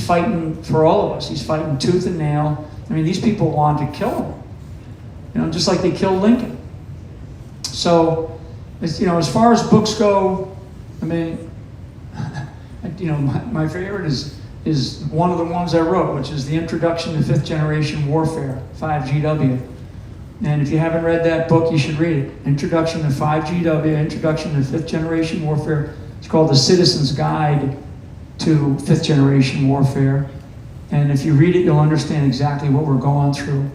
fighting for all of us. He's fighting tooth and nail. I mean, these people want to kill him. Just like they killed Lincoln. So, as far as books go, I mean, my favorite is one of the ones I wrote, which is The Introduction to Fifth Generation Warfare, 5GW. And if you haven't read that book, you should read it. Introduction to 5GW, Introduction to Fifth Generation Warfare. It's called The Citizen's Guide to Fifth Generation Warfare. And if you read it, you'll understand exactly what we're going through.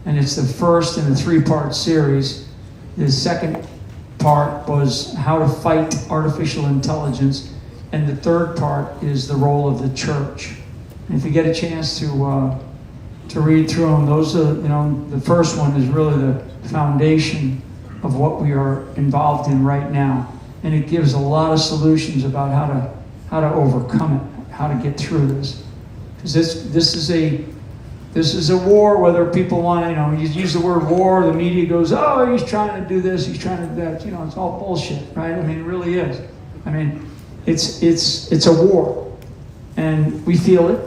And it's the first in a 3-part series. The second part was how to fight artificial intelligence. And the third part is the role of the church. And if you get a chance to read through them, those are, the first one is really the foundation of what we are involved in right now. And it gives a lot of solutions about how to overcome it, how to get through this. Because this is a war, whether people want to, you use the word war, the media goes, oh, he's trying to do this, he's trying to do that. It's all bullshit, right? I mean, it really is. I mean, it's a war. And we feel it.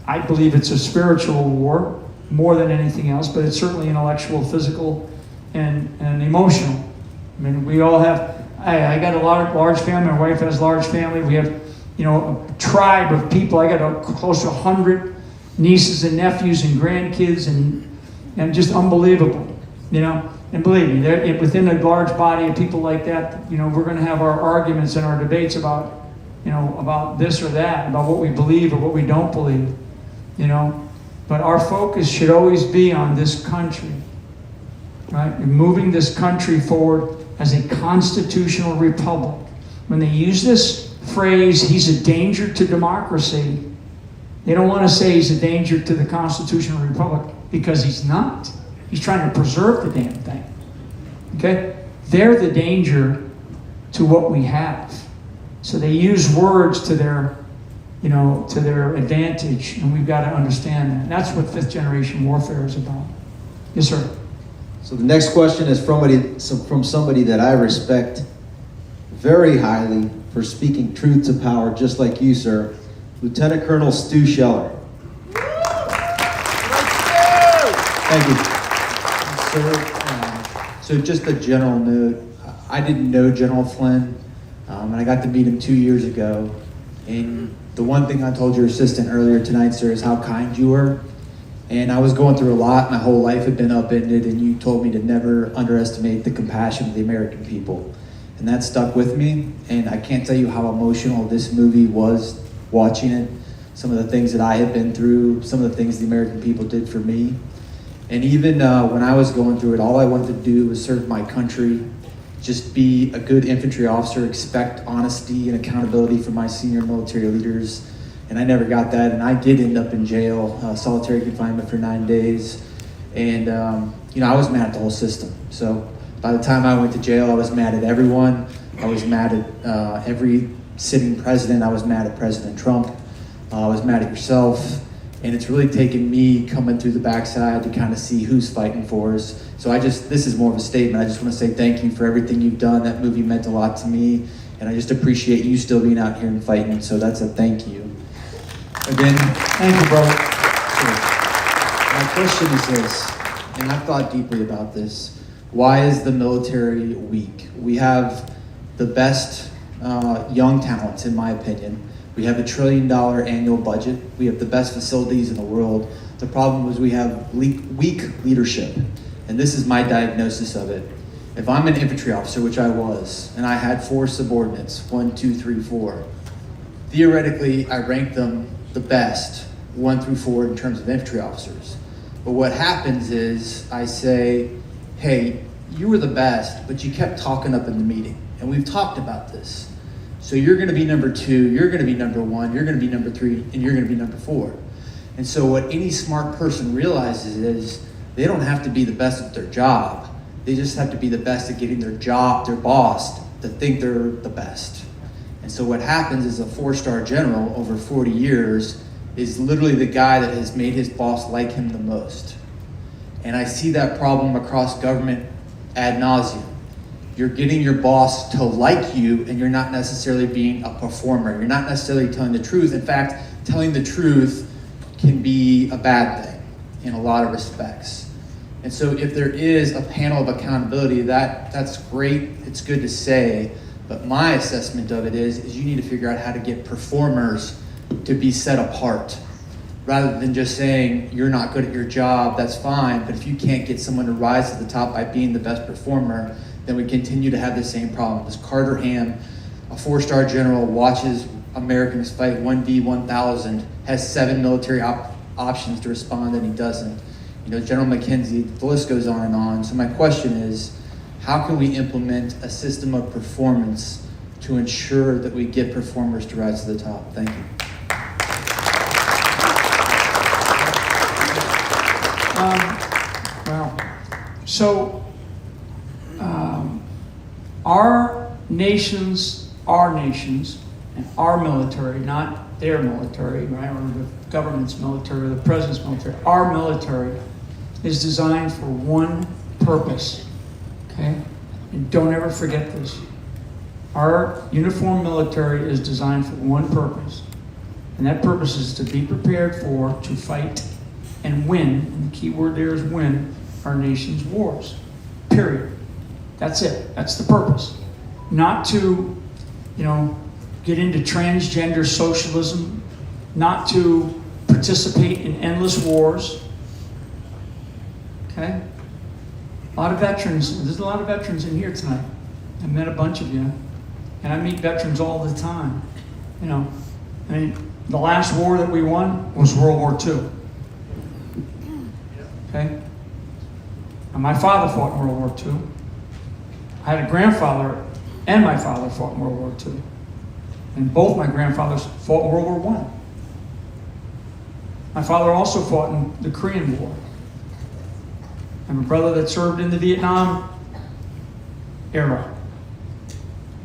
I believe it's a spiritual war more than anything else, but it's certainly intellectual, physical, and emotional. I mean, we all have, I got a large family, my wife has a large family, we have, a tribe of people. I got close to 100 nieces and nephews and grandkids, and just unbelievable, And believe me, within a large body of people like that, we're going to have our arguments and our debates about, about this or that, about what we believe or what we don't believe, But our focus should always be on this country, right? And moving this country forward as a constitutional republic. When they use this phrase, he's a danger to democracy, they don't want to say he's a danger to the constitutional republic, because he's not. He's trying to preserve the damn thing. Okay? They're the danger to what we have. So they use words to their advantage, and we've got to understand that. And that's what fifth generation warfare is about. Yes, sir. So the next question is from somebody that I respect very highly for speaking truth to power, just like you, sir. Lieutenant Colonel Stu Scheller. Thank you. Sir, so just a general note, I didn't know General Flynn. And I got to meet him 2 years ago. And the one thing I told your assistant earlier tonight, sir, is how kind you were. And I was going through a lot. My whole life had been upended, and you told me to never underestimate the compassion of the American people. And that stuck with me. And I can't tell you how emotional this movie was watching it. Some of the things that I had been through, some of the things the American people did for me. And even when I was going through it, all I wanted to do was serve my country, just be a good infantry officer, expect honesty and accountability from my senior military leaders. And I never got that, and I did end up in jail, solitary confinement for 9 days. And I was mad at the whole system. So by the time I went to jail, I was mad at everyone. I was mad at every sitting president. I was mad at President Trump. I was mad at yourself. And it's really taken me coming through the backside to kind of see who's fighting for us. So this is more of a statement. I just want to say thank you for everything you've done. That movie meant a lot to me. And I just appreciate you still being out here and fighting. So that's a thank you. Again, Thank you, brother. my question is this, and I've thought deeply about this. Why is the military weak? We have the best young talents, in my opinion. We have $1 trillion annual budget. We have the best facilities in the world. The problem is we have weak leadership. And this is my diagnosis of it. If I'm an infantry officer, which I was, and I had 4 subordinates, 1, 2, 3, 4, theoretically, I ranked them the best, 1 through 4 in terms of infantry officers. But what happens is I say, hey, you were the best, but you kept talking up in the meeting. And we've talked about this. So you're gonna be number 2, you're gonna be number 1, you're gonna be number 3, and you're gonna be number 4. And so what any smart person realizes is they don't have to be the best at their job. They just have to be the best at getting their boss, to think they're the best. And so what happens is a 4-star general over 40 years is literally the guy that has made his boss like him the most. And I see that problem across government ad nauseum. You're getting your boss to like you, and you're not necessarily being a performer. You're not necessarily telling the truth. In fact, telling the truth can be a bad thing in a lot of respects. And so if there is a panel of accountability, that's great. It's good to say. But my assessment of it is you need to figure out how to get performers to be set apart. Rather than just saying, you're not good at your job, that's fine, but if you can't get someone to rise to the top by being the best performer, then we continue to have the same problem. This Carter Ham, a 4-star general, watches Americans fight 1v1000, has 7 military options to respond, and he doesn't. General McKenzie, the list goes on and on. So my question is, how can we implement a system of performance to ensure that we get performers to rise to the top? Thank you. Our nations, and our military, not their military, right, or the government's military, or the president's military, our military is designed for one purpose, okay? And don't ever forget this. Our uniformed military is designed for one purpose, and that purpose is to be prepared to fight and win, and the key word there is win, our nation's wars, period. That's it. That's the purpose. Not to, get into transgender socialism, not to participate in endless wars. Okay? A lot of veterans, there's a lot of veterans in here tonight. I met a bunch of you, and I meet veterans all the time. The last war that we won was World War II. Okay? And my father fought in World War II. I had a grandfather and my father fought in World War II. And both my grandfathers fought in World War I. My father also fought in the Korean War. I have a brother that served in the Vietnam era.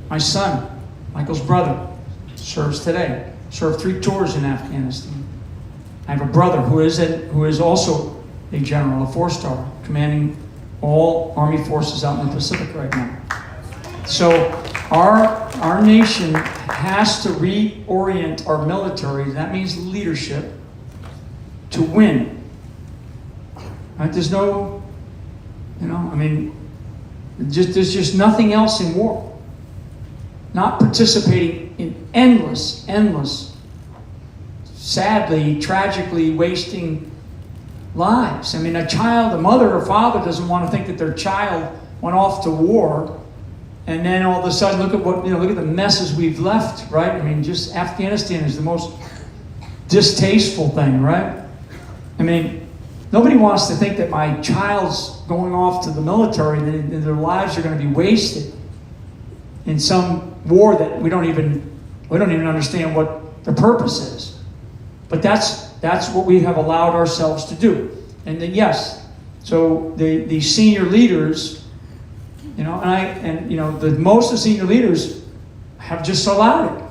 My son, Michael's brother, serves today. Served 3 tours in Afghanistan. I have a brother who is also a general, a 4-star, commanding all Army forces out in the Pacific right now. So our nation has to reorient our military. That means leadership to win. Right? There's no, there's just nothing else in war. not participating in endless, sadly, tragically wasting lives. I mean, a child, a mother or father doesn't want to think that their child went off to war, and then all of a sudden, look at the messes we've left, right? I mean, just Afghanistan is the most distasteful thing, right? I mean, nobody wants to think that my child's going off to the military and their lives are going to be wasted in some war that we don't even understand what the purpose is. But that's what we have allowed ourselves to do. And then yes, so the senior leaders, most of the senior leaders have just allowed it.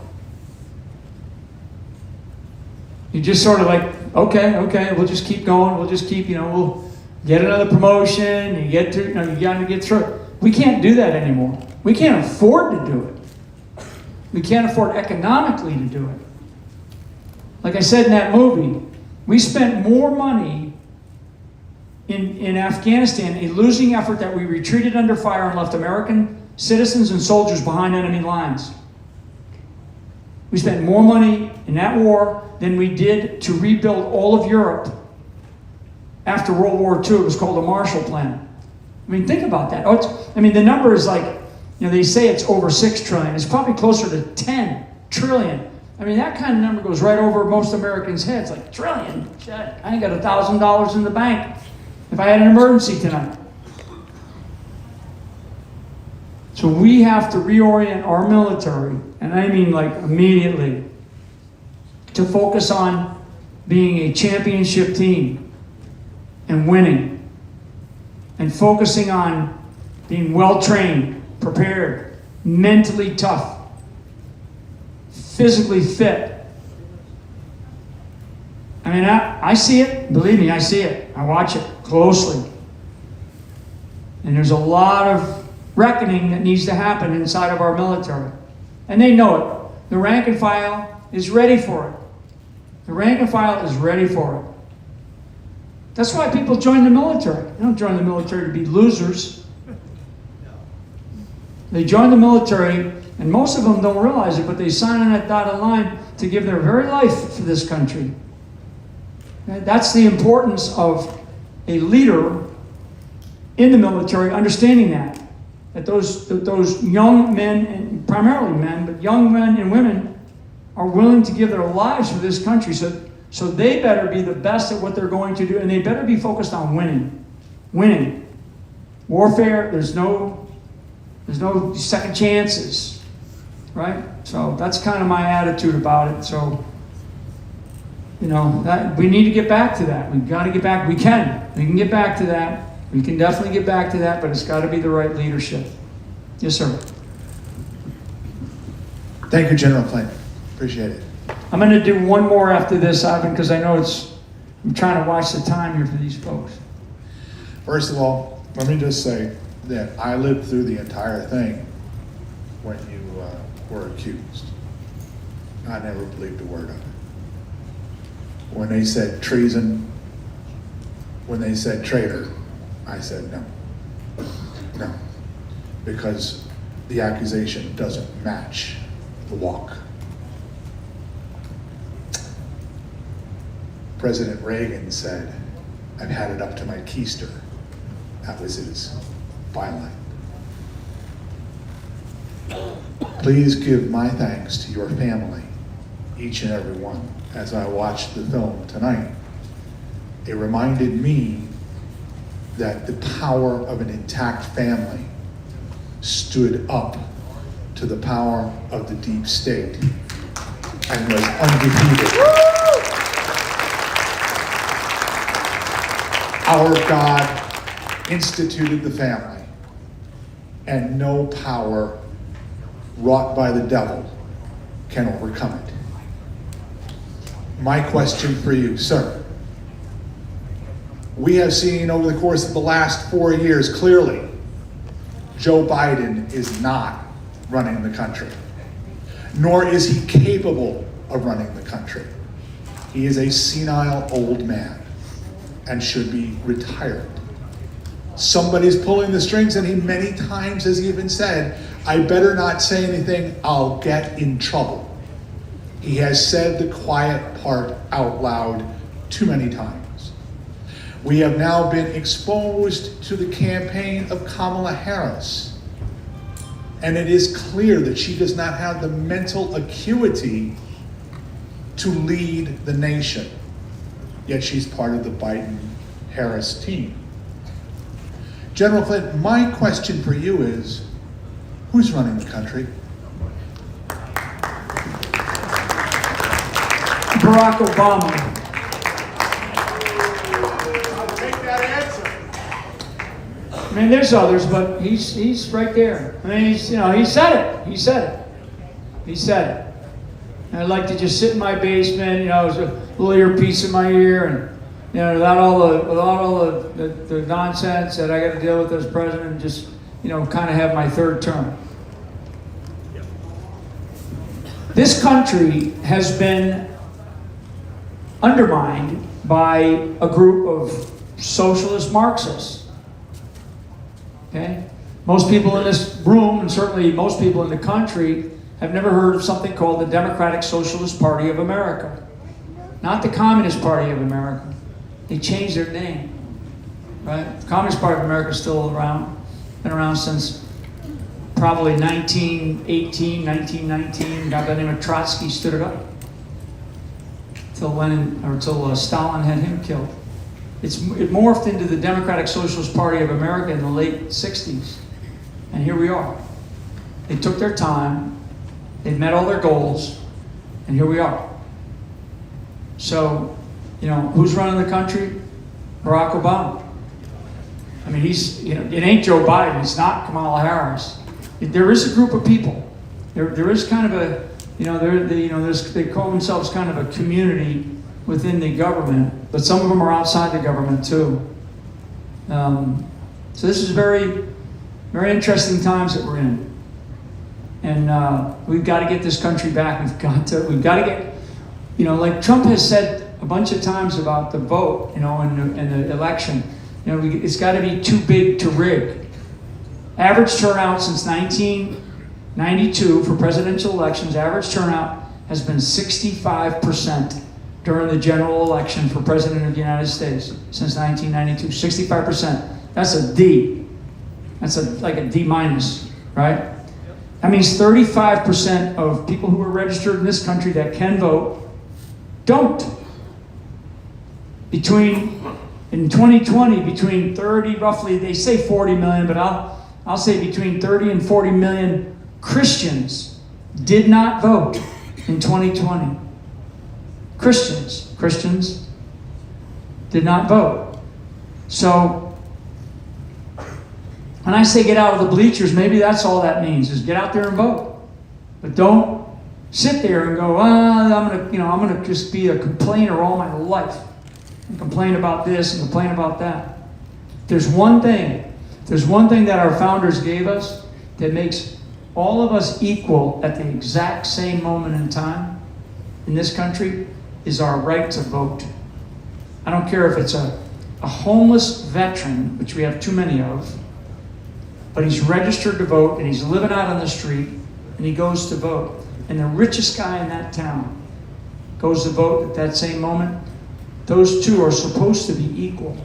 You just sort of like, okay, we'll just keep going. We'll just keep, we'll get another promotion. You get through, you got to get through it. We can't do that anymore. We can't afford to do it. We can't afford economically to do it. Like I said in that movie, we spent more money in Afghanistan, a losing effort that we retreated under fire and left American citizens and soldiers behind enemy lines. We spent more money in that war than we did to rebuild all of Europe after World War II. It was called the Marshall Plan. I mean, think about that. The number is like, they say it's over 6 trillion. It's probably closer to 10 trillion. I mean, that kind of number goes right over most Americans' heads. Like, trillion? Shit, I ain't got $1,000 in the bank if I had an emergency tonight. So we have to reorient our military, and I mean like immediately, to focus on being a championship team and winning, and focusing on being well-trained, prepared, mentally tough, physically fit. I mean, I see it. Believe me, I see it. I watch it closely. And there's a lot of reckoning that needs to happen inside of our military. And they know it. The rank and file is ready for it. The rank and file is ready for it. That's why people join the military. They don't join the military to be losers. They join the military, and most of them don't realize it, but they sign on that dotted line to give their very life for this country. That's the importance of a leader in the military understanding that those young men, and primarily men, but young men and women are willing to give their lives for this country. So they better be the best at what they're going to do, and they better be focused on winning. Winning. Warfare, there's no second chances, right? So that's kind of my attitude about it. So, that we need to get back to that. We've got to get back. We can get back to that. We can definitely get back to that, but it's got to be the right leadership. Yes, sir. Thank you, General Flynn. Appreciate it. I'm going to do one more after this, Ivan, because I know I'm trying to watch the time here for these folks. First of all, let me just say that I lived through the entire thing when you were accused. I never believed a word of it. When they said treason, when they said traitor, I said no. No. Because the accusation doesn't match the walk. President Reagan said, I've had it up to my keister. That was his byline. Please give my thanks to your family, each and every one. As I watched the film tonight, it reminded me that the power of an intact family stood up to the power of the deep state and was undefeated. Our God instituted the family, and no power wrought by the devil can overcome it. My question for you, sir. We have seen over the course of the last 4 years clearly Joe Biden is not running the country, nor is he capable of running the country. He is a senile old man and should be retired. Somebody's pulling the strings, and he many times has even said, I better not say anything, I'll get in trouble. He has said the quiet part out loud too many times. We have now been exposed to the campaign of Kamala Harris. And it is clear that she does not have the mental acuity to lead the nation. Yet she's part of the Biden-Harris team. General Flynn, my question for you is, who's running the country? Barack Obama. I'll take that answer. I mean, there's others, but he's right there. I mean, he said it. He said it. He said it. And I'd like to just sit in my basement, with a little earpiece in my ear, and without all the nonsense that I got to deal with as president, and just kind of have my third term. This country has been undermined by a group of socialist Marxists. Okay? Most people in this room, and certainly most people in the country, have never heard of something called the Democratic Socialist Party of America. Not the Communist Party of America. They changed their name. Right? The Communist Party of America is still around. Been around since probably 1918, 1919. A guy by the name of Trotsky stood it up. Till Stalin had him killed. It morphed into the Democratic Socialist Party of America in the late 60s. And here we are. They took their time, they met all their goals, and here we are. So, who's running the country? Barack Obama. I mean, it ain't Joe Biden, it's not Kamala Harris. There is a group of people. There is kind of a, they call themselves kind of a community within the government, but some of them are outside the government too. So this is very, very interesting times that we're in. And we've got to get this country back. We've got to get, like Trump has said a bunch of times about the vote, in the election, it's got to be too big to rig. Average turnout since 1992 for presidential elections, average turnout has been 65% during the general election for president of the United States since 1992. 65%. That's a D. That's like a D minus, right? That means 35% of people who are registered in this country that can vote don't. In 2020, between 30, roughly, they say 40 million, but I'll say between 30 and 40 million Christians did not vote in 2020. Christians did not vote. So, when I say get out of the bleachers, maybe that's all that means, is get out there and vote. But don't sit there and go, I'm gonna just be a complainer all my life. And complain about this and complain about that. There's one thing that our founders gave us that makes all of us equal at the exact same moment in time in this country, is our right to vote. I don't care if it's a homeless veteran, which we have too many of, but he's registered to vote and he's living out on the street and he goes to vote. And the richest guy in that town goes to vote at that same moment. Those two are supposed to be equal.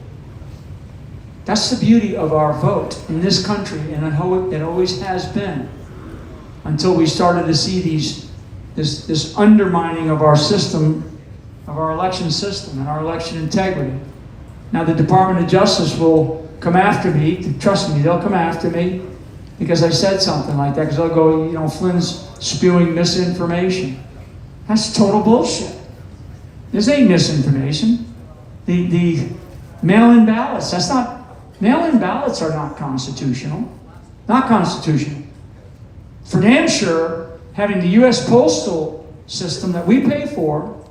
That's the beauty of our vote in this country, and it always has been, until we started to see this undermining of our system, of our election system and our election integrity. Now the Department of Justice will come after me. Trust me, they'll come after me because I said something like that, because they'll go, Flynn's spewing misinformation. That's total bullshit. This ain't misinformation. The mail-in ballots, mail-in ballots are not constitutional. Not constitutional. For damn sure, having the U.S. postal system that we pay for,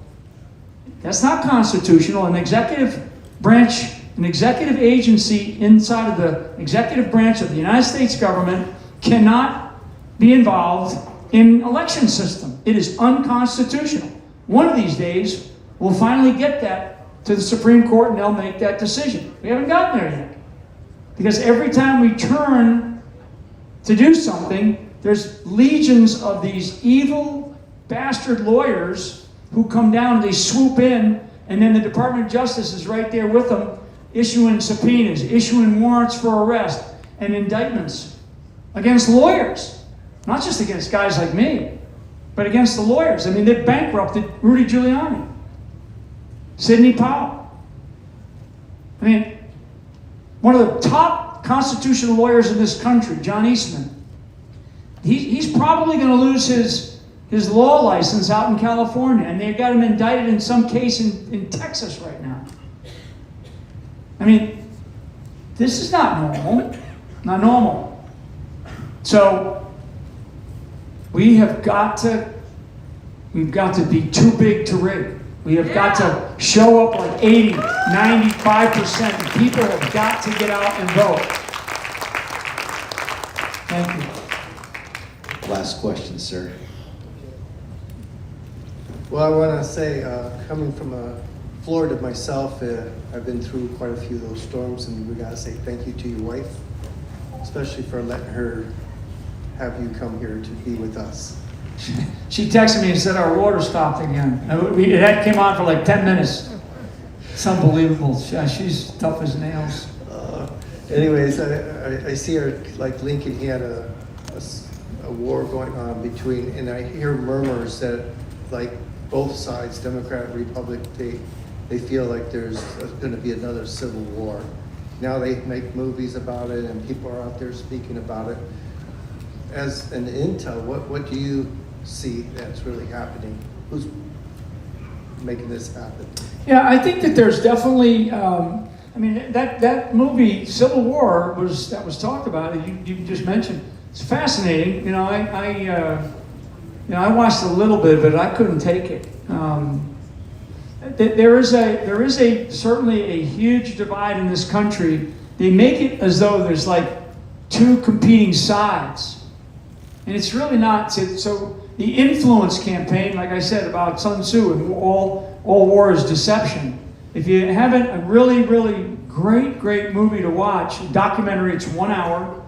that's not constitutional. An executive branch, an executive agency inside of the executive branch of the United States government cannot be involved in election system. It is unconstitutional. One of these days, we'll finally get that to the Supreme Court and they'll make that decision. We haven't gotten there yet. Because every time we turn to do something, there's legions of these evil bastard lawyers who come down, they swoop in, and then the Department of Justice is right there with them, issuing subpoenas, issuing warrants for arrest and indictments against lawyers. Not just against guys like me, but against the lawyers. I mean, they bankrupted Rudy Giuliani, Sidney Powell. I mean, one of the top constitutional lawyers in this country, John Eastman, he's probably going to lose his law license out in California, and they've got him indicted in some case in Texas right now. I mean, this is not normal. Not normal. So, we've got to be too big to rig. We have got to show up like 80, 95%. And people have got to get out and vote. Thank you. Last question, sir. Well, I want to say, coming from Florida myself, I've been through quite a few of those storms, and we got to say thank you to your wife, especially for letting her have you come here to be with us. She texted me and said our water stopped again. That came on for like 10 minutes. It's unbelievable. She's tough as nails. Anyways, I see her, like Lincoln, he had a war going on between, and I hear murmurs that, like, both sides, Democrat, Republic, they feel like there's going to be another civil war. Now they make movies about it, and people are out there speaking about it. As an intel, what do you see that's really happening? Who's making this happen? Yeah, I think that there's definitely. I mean, that movie Civil War was talked about. You just mentioned. It's fascinating. You know, I watched a little bit of it. I couldn't take it. There is certainly a huge divide in this country. They make it as though there's like two competing sides, and it's really not. So the influence campaign, like I said about Sun Tzu, and all war is deception. If you haven't, a really, really great movie to watch, a documentary. It's 1 hour.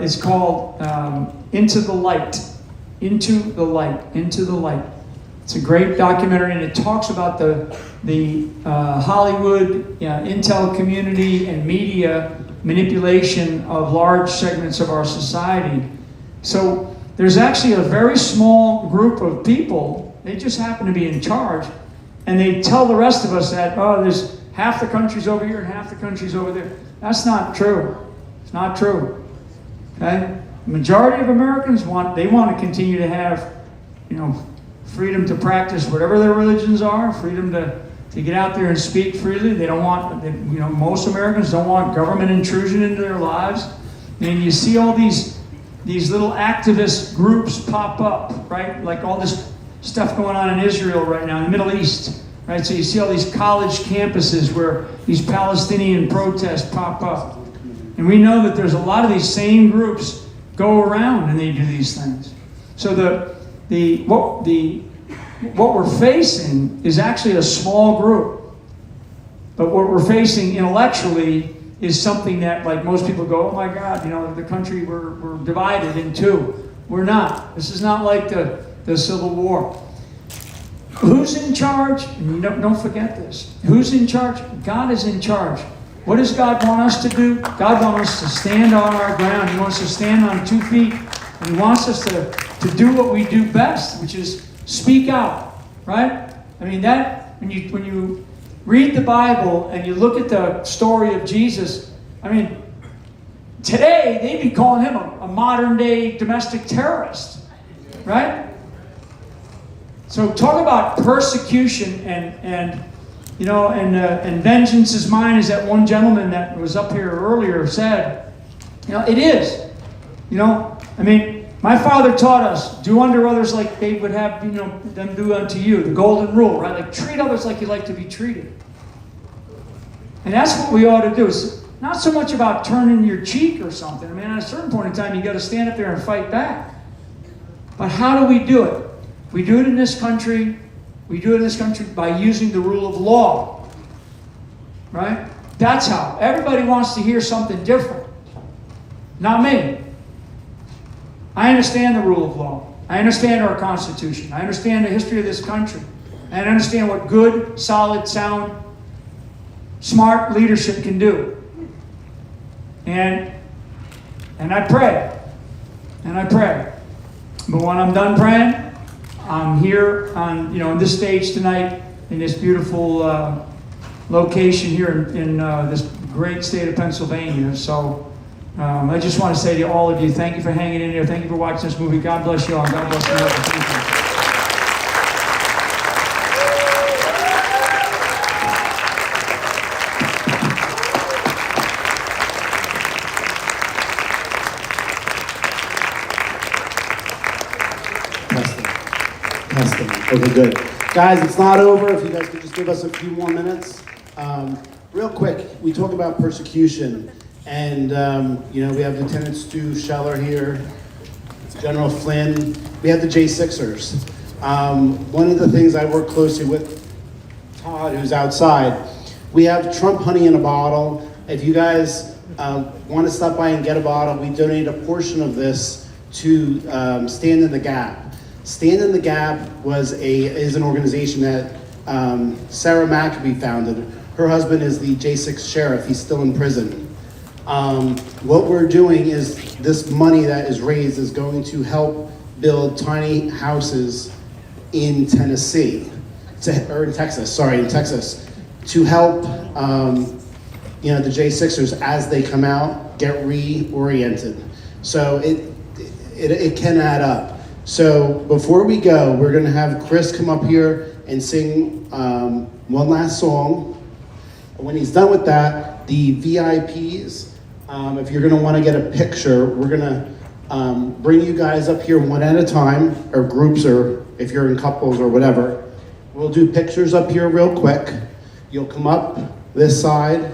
It's called Into the Light. Into the Light. Into the Light. It's a great documentary, and it talks about the Hollywood, intel community and media manipulation of large segments of our society. So there's actually a very small group of people, they just happen to be in charge, and they tell the rest of us that, there's half the country's over here and half the country's over there. That's not true. It's not true. Okay? The majority of Americans want to continue to have, freedom to practice whatever their religions are, freedom to get out there and speak freely. They don't want, most Americans don't want government intrusion into their lives. And you see all these little activist groups pop up, right? Like all this stuff going on in Israel right now, in the Middle East, right? So you see all these college campuses where these Palestinian protests pop up. And we know that there's a lot of these same groups go around and they do these things. So what we're facing is actually a small group. But what we're facing intellectually is something that, like, most people go, oh my God, the country, we're divided in two. We're not. This is not like the Civil War. Who's in charge? And don't forget this. Who's in charge? God is in charge. What does God want us to do? God wants us to stand on our ground. He wants us to stand on 2 feet. And He wants us to do what we do best, which is speak out, right? I mean, that when you read the Bible and you look at the story of Jesus, I mean, today they'd be calling him a modern-day domestic terrorist, right? So talk about persecution and vengeance is mine, as that one gentleman that was up here earlier said. It is. I mean, my father taught us, do unto others like they would have, them do unto you. The golden rule, right? Like, treat others like you like to be treated. And that's what we ought to do. It's not so much about turning your cheek or something. I mean, at a certain point in time, you got to stand up there and fight back. But how do we do it? We do it in this country. We do it in this country by using the rule of law. Right? That's how. Everybody wants to hear something different. Not me. I understand the rule of law. I understand our Constitution. I understand the history of this country. And I understand what good, solid, sound, smart leadership can do. And I pray. And I pray. But when I'm done praying, I'm here on, on this stage tonight in this beautiful location here in this great state of Pennsylvania. So I just want to say to all of you, thank you for hanging in there. Thank you for watching this movie. God bless you all. God bless America. Thank you. Testing. Okay, good. Guys, it's not over. If you guys could just give us a few more minutes. Real quick, we talk about persecution, and we have Lieutenant Stu Scheller here, General Flynn. We have the J6ers. One of the things I work closely with Todd, who's outside, we have Trump honey in a bottle. If you guys want to stop by and get a bottle, we donate a portion of this to Stand in the Gap. Stand in the Gap is an organization that Sarah Maccabee founded. Her husband is the J6 sheriff. He's still in prison. What we're doing is this money that is raised is going to help build tiny houses in Tennessee, in Texas, to help the J6ers as they come out get reoriented. So it can add up. So before we go, we're gonna have Chris come up here and sing one last song. When he's done with that, the VIPs, if you're gonna wanna get a picture, we're gonna bring you guys up here one at a time, or groups, or if you're in couples or whatever. We'll do pictures up here real quick. You'll come up this side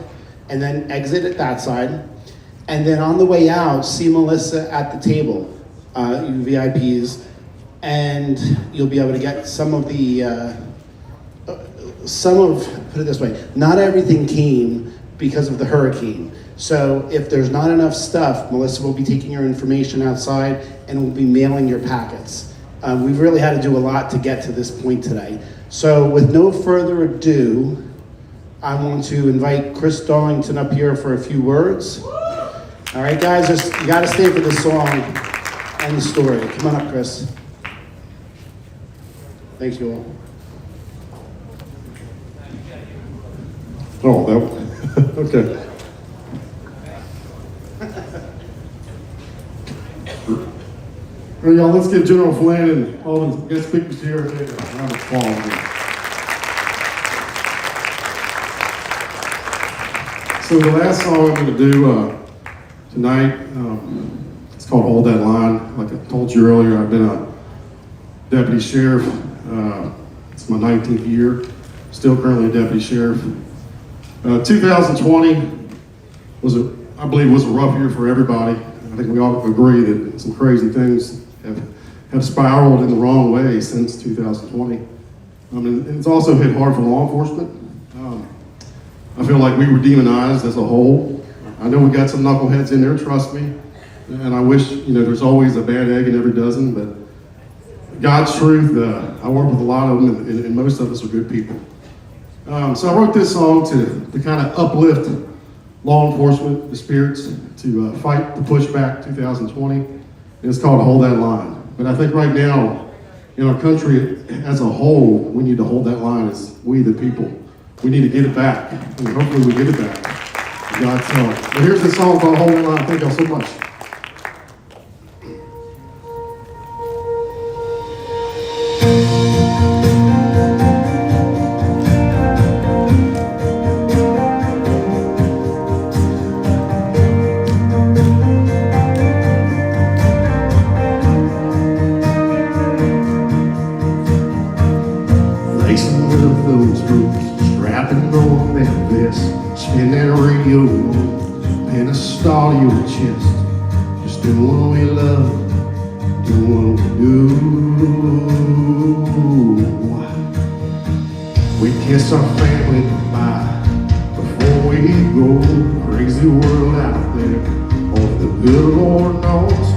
and then exit at that side. And then on the way out, see Melissa at the table, you VIPs, and you'll be able to get some of, put it this way, not everything came because of the hurricane. So if there's not enough stuff, Melissa will be taking your information outside and will be mailing your packets. We've really had to do a lot to get to this point today. So with no further ado, I want to invite Chris Darlington up here for a few words. All right, guys, you gotta stay for the song and the story. Come on up, Chris. Thanks, you all. Oh, that, okay. All right, y'all, let's get General Flynn and all the guest speakers here. Round of applause. So the last song I'm going to do tonight, it's called Hold That Line. Like I told you earlier, I've been a deputy sheriff. It's my 19th year. Still currently a deputy sheriff. 2020 I believe was a rough year for everybody. I think we all agree that some crazy things have spiraled in the wrong way since 2020. And it's also hit hard for law enforcement. I feel like we were demonized as a whole. I know we got some knuckleheads in there, trust me. And I wish, there's always a bad egg in every dozen, but God's truth, I work with a lot of them, and most of us are good people. So I wrote this song to kind of uplift law enforcement, the spirits, to fight the pushback 2020. And it's called Hold That Line. But I think right now, in our country as a whole, we need to hold that line as we the people. We need to get it back. And hopefully we get it back. With God's help. But here's the song called Hold That Line. Thank y'all so much. Spin that radio, pin a star to your chest. Just do what we love, do what we do. We kiss our family goodbye before we go. Crazy world out there, only the good Lord knows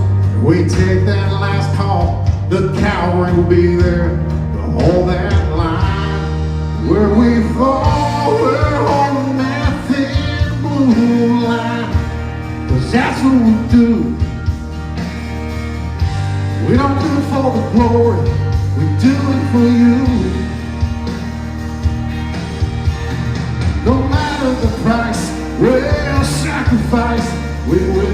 We take that last call, the cavalry will be there to hold that line. Where we fall, we're holding that thin blue line. 'Cause that's what we do. We don't do it for the glory, we do it for you. No matter the price, we'll sacrifice, we will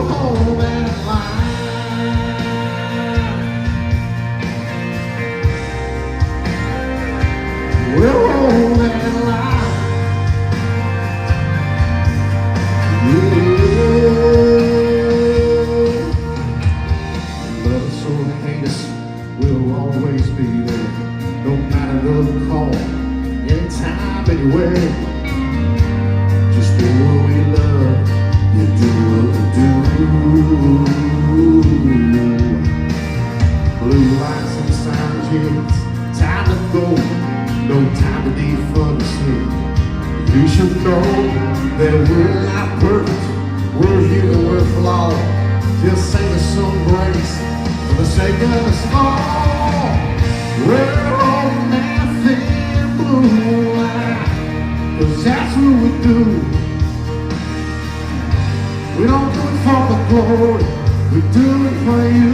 hold that line. We'll hold that line. Love us or hate us, we'll always be there. No matter the call, anytime, anywhere. Just do what we love, you do what we do. Blue lights and sirens, it's time to go. No time to defund us here. You should know that we're not perfect. We're human, we're flawed. Just sing us some grace for the sake of us all. We're on that thin blue line, 'cause that's what we do. We don't do it for the glory, we do it for you.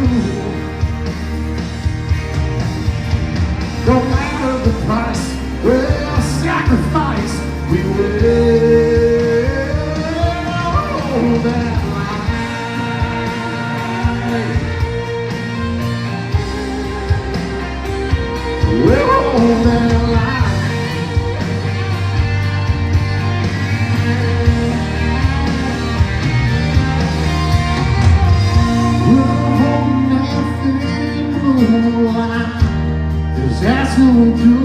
No matter the price, we'll sacrifice, we will hold that line. We'll hold that line. We'll hold that thin blue line, 'cause that's what we do.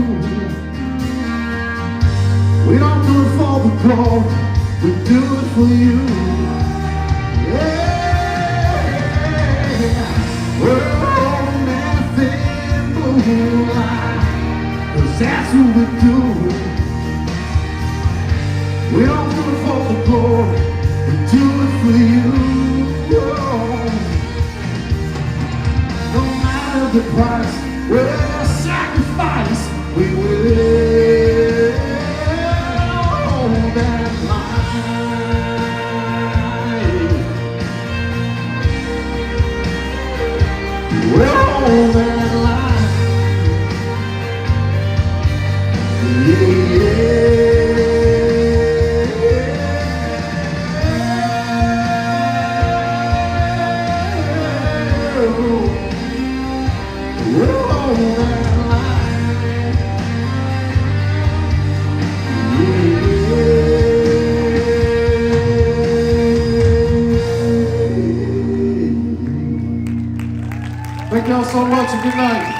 We don't do it for the glory, we do it for you. Yeah, we're on that thin blue line, 'cause that's what we do. We don't do it for the glory, we do it for you. No matter the price, we'll sacrifice, we will hold that line. We'll hold that line. Yeah, yeah. We'll hold that line. Thank y'all so much and good night.